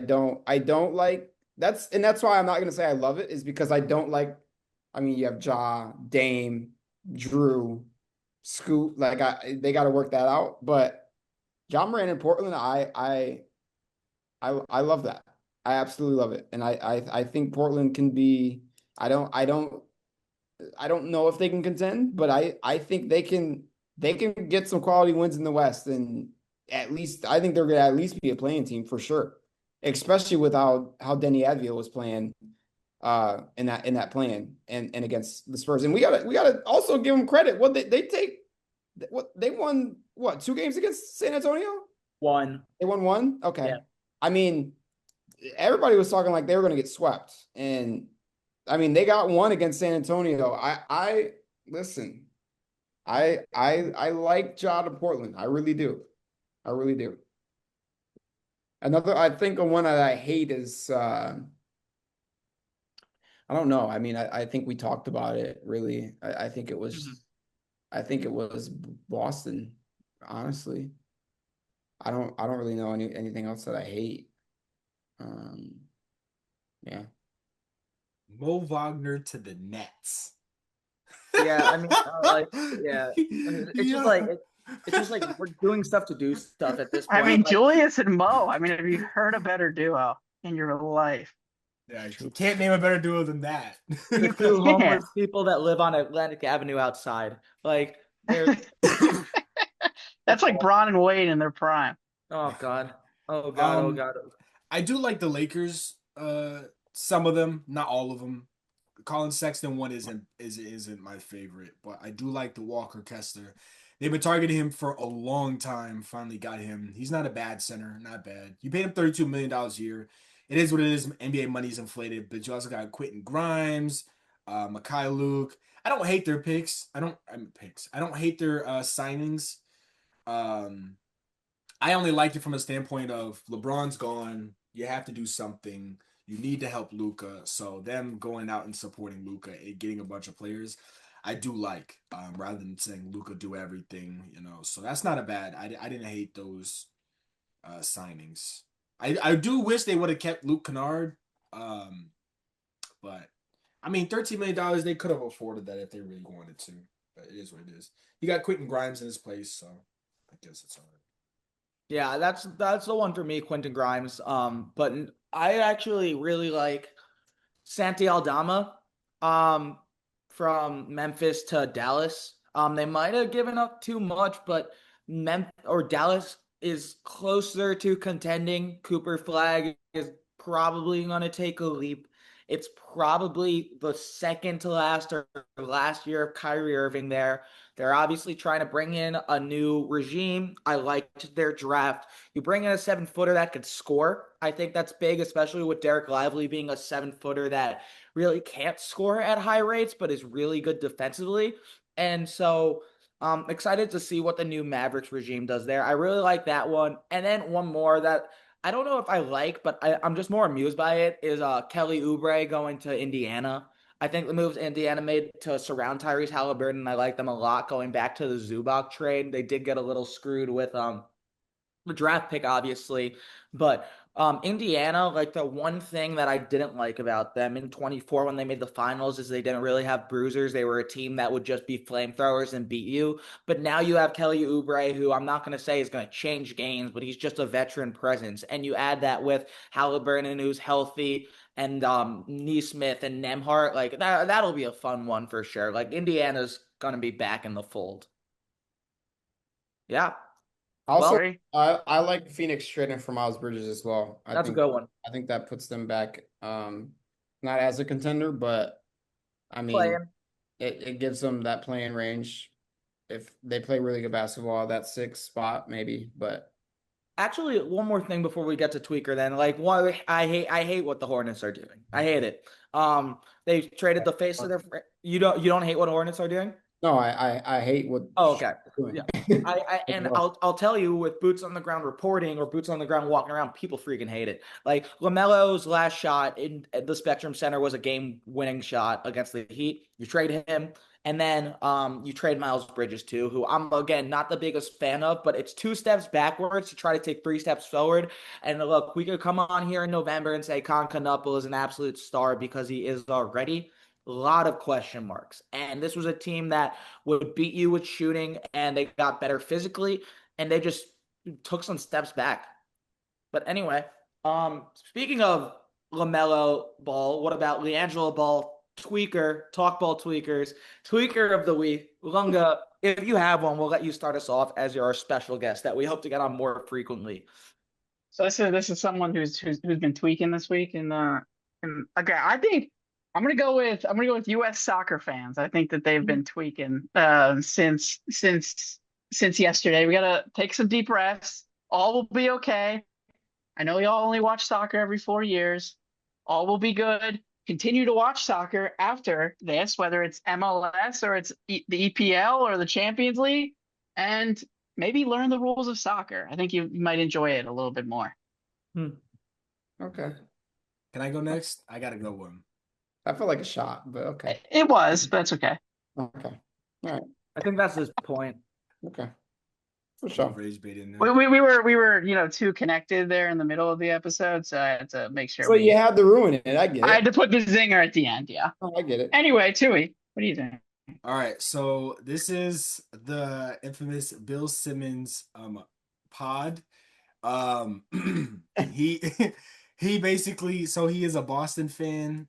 don't like that's why I'm not gonna say I love it, is because I don't like. I mean, you have Ja, Dame, Drew, Scoot. Like they got to work that out. But John Moran in Portland, I love that. I absolutely love it, and I think Portland can be. I don't know if they can contend, but I think they can get some quality wins in the West, and at least I think they're going to at least be a playing team for sure, especially with how Denny Advil was playing in that plan and against the Spurs. And we gotta also give them credit. What they take what they won, what, 2 games against San Antonio? One. They won one? Okay. Yeah. I mean, everybody was talking like they were going to get swept, and I mean, they got one against San Antonio. I listen. I like Ja to Portland. I really do. I really do. Another, I think, one that I hate is I don't know. I mean, I think we talked about it really. I think it was Mhm. I think it was Boston, honestly. I don't really know anything else that I hate. Um, yeah. Mo Wagner to the Nets. Yeah, I mean, yeah, it's just Yeah. like it's just like we're doing stuff to do stuff at this I point. mean, Like, Julius and Mo. I mean, have you heard a better duo in your life? Yeah, you can't name a better duo than that. the You two can't. homeless people that live on Atlantic Avenue outside, like they're That's like Bron and Wade in their prime. oh god, oh god, oh god. I do like the Lakers. Some of them, not all of them. Colin Sexton one isn't my favorite, but I do like the Walker Kessler. They've been targeting him for a long time. Finally got him. He's not a bad center, not bad. You paid him $32 million a year. It is what it is. NBA money's inflated, but you also got Quentin Grimes, Makai Luke. I don't hate their picks. I don't hate their signings. Um, I only liked it from a standpoint of LeBron's gone. You have to do something. You need to help Luca. So them going out and supporting Luca and getting a bunch of players, I do like, rather than saying Luca do everything, you know. So that's not a bad. I didn't hate those signings. I do wish they would have kept Luke Kennard, um, but I mean, $13 million, they could have afforded that if they really wanted to. But it is what it is. You got Quentin Grimes in his place, so I guess it's all right. Yeah, that's the one for me, Quentin Grimes. But I actually really like Santi Aldama, um, from Memphis to Dallas. They might have given up too much, but Dallas is closer to contending. Cooper Flag is probably going to take a leap. It's probably the second to last or last year of Kyrie Irving there. They're obviously trying to bring in a new regime. I liked their draft. You bring in a 7-footer that could score. I think that's big, especially with Derek Lively being a 7-footer that really can't score at high rates, but is really good defensively. And so excited to see what the new Mavericks regime does there. I really like that one. And then one more that I don't know if I like, but I'm just more amused by it is Kelly Oubre going to Indiana. I think the moves Indiana made to surround Tyrese Halliburton, I like them a lot. Going back to the Zubac trade, they did get a little screwed with the draft pick, obviously, but Indiana, like the one thing that I didn't like about them in 24 when they made the finals is they didn't really have bruisers. They were a team that would just be flamethrowers and beat you. But now you have Kelly Oubre, who I'm not going to say is going to change games, but he's just a veteran presence. And you add that with Halliburton, who's healthy, and Neesmith and Nemhart, like that'll be a fun one for sure. Like Indiana's going to be back in the fold. Yeah. Also, Well, Agree. I like Phoenix trading for Miles Bridges as well. that's a good one. I think that puts them back, not as a contender, but I mean, Playing. it gives them that playing range. If they play really good basketball, that 6 spot maybe, but Actually, one more thing before we get to Tweaker then. Like one I hate what the Hornets are doing. I hate it. They traded the face of their you don't hate what Hornets are doing? no, I hate what Oh, okay. doing. Yeah. I'll tell you with boots on the ground reporting or boots on the ground walking around, people freaking hate it. Like LaMelo's last shot in the Spectrum Center was a game-winning shot against the Heat. You trade him, And then you trade Miles Bridges too, who I'm again not the biggest fan of, but it's 2 steps backwards to try to take 3 steps forward. And look, we could come on here in November and say Con Knuckle is an absolute star because he is already. A lot of question marks. And this was a team that would beat you with shooting, and they got better physically, and they just took some steps back. But anyway, speaking of LaMelo Ball, what about LiAngelo Ball? Tweaker, TalkBall tweakers, tweaker of the week. Lunga, if you have one, we'll let you start us off as your special guest that we hope to get on more frequently. So this is someone who's been tweaking this week, and okay, I think I'm gonna go with U.S. soccer fans. I think that they've been tweaking since yesterday. We gotta take some deep breaths. All will be okay. I know y'all only watch soccer every 4 years. All will be good. Continue to watch soccer after this, whether it's MLS or it's the EPL or the Champions League, and maybe learn the rules of soccer. I think you might enjoy it a little bit more. Okay. Can I go next? I gotta go one. I feel like a shot, but okay. It was, but it's okay. Okay. All right. I think that's his point. Okay. For sure. Rage bait in there. We were too connected there in the middle of the episode, so I had to make sure. So you had to ruin it. I get it. I had to put the zinger at the end. Yeah. Oh, I get it. Anyway, Tui, what do you think? All right, so this is the infamous Bill Simmons pod. He he basically, so he is a Boston fan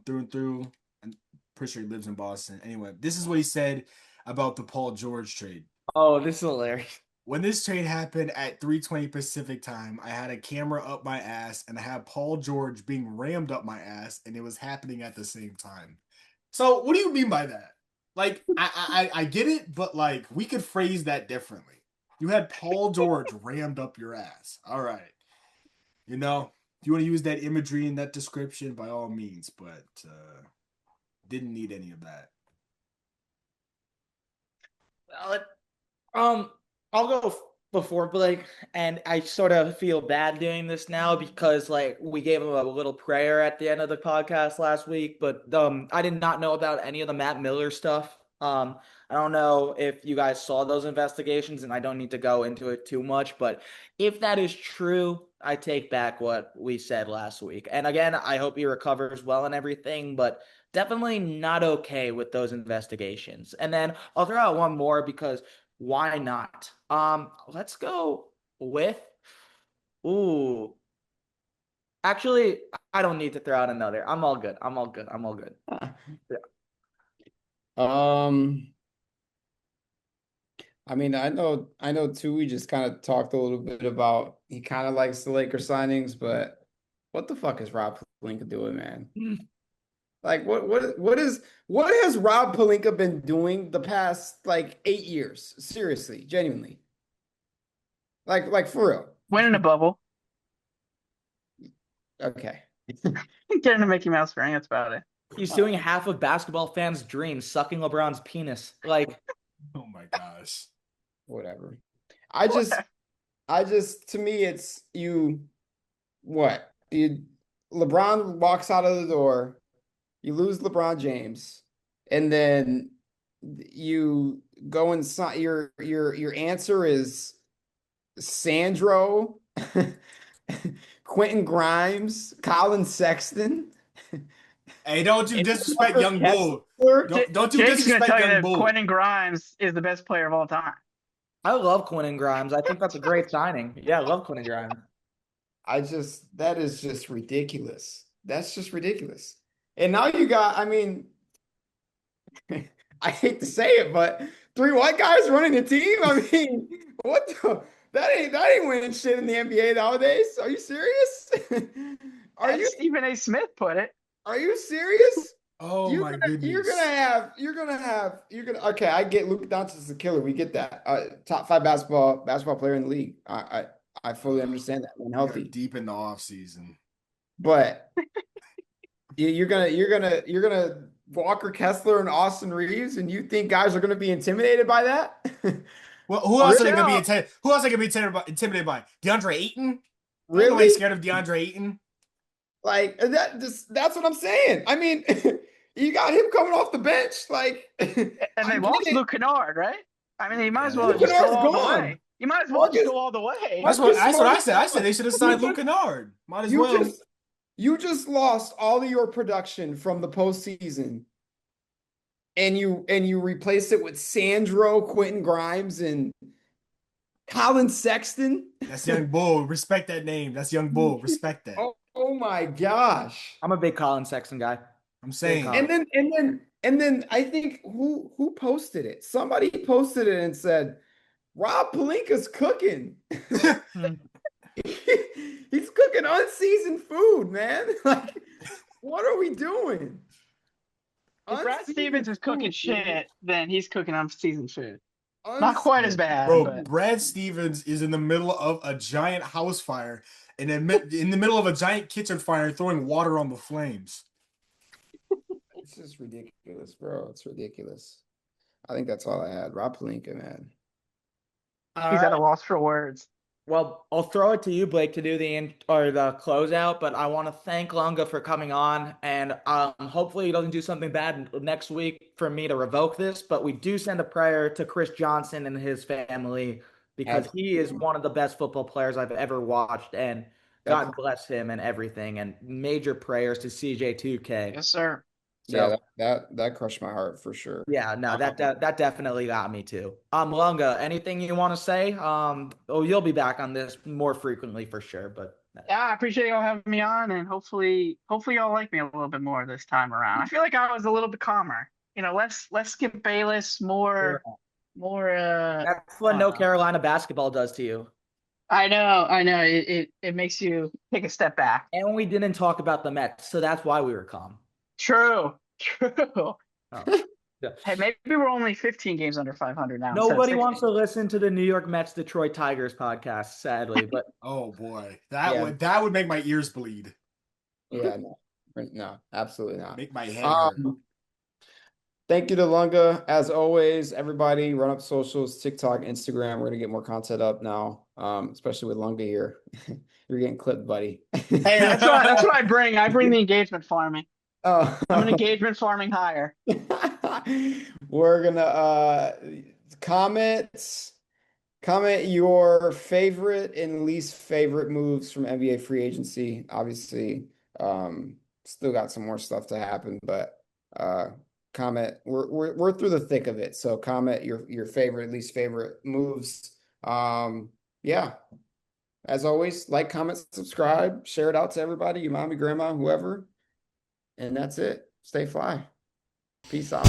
through and through. I'm pretty sure he lives in Boston. Anyway, this is what he said about the Paul George trade. Oh, this is hilarious. When this trade happened at 3:20 Pacific time, I had a camera up my ass and I had Paul George being rammed up my ass, and it was happening at the same time. So what do you mean by that? Like, I get it, but like we could phrase that differently. You had Paul George rammed up your ass. All right. You know, if you want to use that imagery and that description, by all means, but didn't need any of that. I'll go before Blake, and I sort of feel bad doing this now because like we gave him a little prayer at the end of the podcast last week, but I did not know about any of the Matt Miller stuff. I don't know if you guys saw those investigations, and I don't need to go into it too much, but if that is true, I take back what we said last week. And again, I hope he recovers well and everything, but definitely not okay with those investigations. And then I'll throw out one more because why not? Let's go with actually, I don't need to throw out another. I'm all good. Yeah. I mean, I know too, we just kind of talked a little bit about he kind of likes the Lakers signings, but what the fuck is Rob Pelinka doing, man? Like what has Rob Pelinka been doing the past like 8 years? Seriously, genuinely. Like for real. Winning a bubble. Okay. Getting a Mickey Mouse ring, that's about it. He's doing half of basketball fans' dreams, sucking LeBron's penis. Like, oh my gosh. Whatever. I just to me it's LeBron walks out of the door, you lose LeBron James, and then you go and sign your answer is Sandro, Quentin Grimes, Colin Sexton. Hey, don't you disrespect Young Bull. Don't you Jake's gonna disrespect tell you Young that Bull. Quentin Grimes is the best player of all time. I love Quentin Grimes. I think that's a great signing. Yeah, I love Quentin Grimes. That is just ridiculous. That's just ridiculous. And now you got, I mean, I hate to say it, but 3 white guys running the team. I mean, that ain't winning shit in the NBA nowadays. Are you serious? Stephen A. Smith put it. Are you serious? Oh my goodness. You're gonna okay, I get Luka Doncic is a killer. We get that. Top 5 basketball player in the league. I fully understand that when healthy. Deep in the off season. But you're gonna Walker Kessler and Austin Reeves, and you think guys are gonna be intimidated by that? Well, who else are they gonna be intimidated? Who else are they gonna be intimidated by? DeAndre Ayton? Really? Nobody scared of DeAndre Ayton? Like that's what I'm saying. I mean, You got him coming off the bench. Like, And I they get lost it. Luke Kennard, right? I mean, you might as Yeah, well Luke just go Kennard's all the gone. way. You might as well Marcus- just go all the way. That's what I said. I said they should have signed Luke Kennard. Might as well. You just lost all of your production from the postseason, and you replaced it with Sandro, Quentin Grimes, and Colin Sexton. That's Young Bull. Respect that name. That's Young Bull. Respect that. Oh my gosh. I'm a big Colin Sexton guy. I'm saying. And then I think who posted it? Somebody posted it and said, Rob Pelinka's cooking. He's cooking unseasoned food, man. Like, what are we doing? If Brad Unseasoned Stevens is cooking food, shit, then he's cooking unseasoned food. man. Not quite as bad, Bro, but Brad Stevens is in the middle of a giant house fire and in the middle of a giant kitchen fire throwing water on the flames. It's just ridiculous, bro. It's ridiculous. I think that's all I had. Rob Pelinka, man. he's at a loss for words. Well, I'll throw it to you, Blake, to do the closeout. But I want to thank Lunga for coming on, and hopefully he doesn't do something bad next week for me to revoke this. But we do send a prayer to Chris Johnson and his family because he is one of the best football players I've ever watched, and God bless him and everything. And major prayers to CJ2K. Yes, sir. Yeah, that crushed my heart for sure. Yeah, no, that definitely got me too. Lunga, anything you want to say? You'll be back on this more frequently for sure, but Yeah, I appreciate y'all having me on, and hopefully y'all like me a little bit more this time around. I feel like I was a little bit calmer. You know, less Skip Bayless, more. That's what no Carolina basketball does to you. I know. It makes you take a step back. And we didn't talk about the Mets, so that's why we were calm. True. Oh. Hey, maybe we're only 15 games under 500 now. Nobody wants to listen to the New York Mets Detroit Tigers podcast, sadly. But oh boy, that would make my ears bleed. Yeah, no, absolutely not. Make my head hurt. Thank you to Lunga. As always, everybody, run up socials, TikTok, Instagram. We're gonna get more content up now, especially with Lunga here. You're getting clipped, buddy. Hey, that's what I bring. I bring the engagement farming. Oh. I'm an engagement farming hire. We're gonna comment your favorite and least favorite moves from NBA free agency. Obviously, still got some more stuff to happen, but comment. We're through the thick of it, so comment your favorite, least favorite moves. Yeah. As always, like, comment, subscribe, share it out to everybody, your mommy, grandma, whoever. And that's it. Stay fly. Peace out.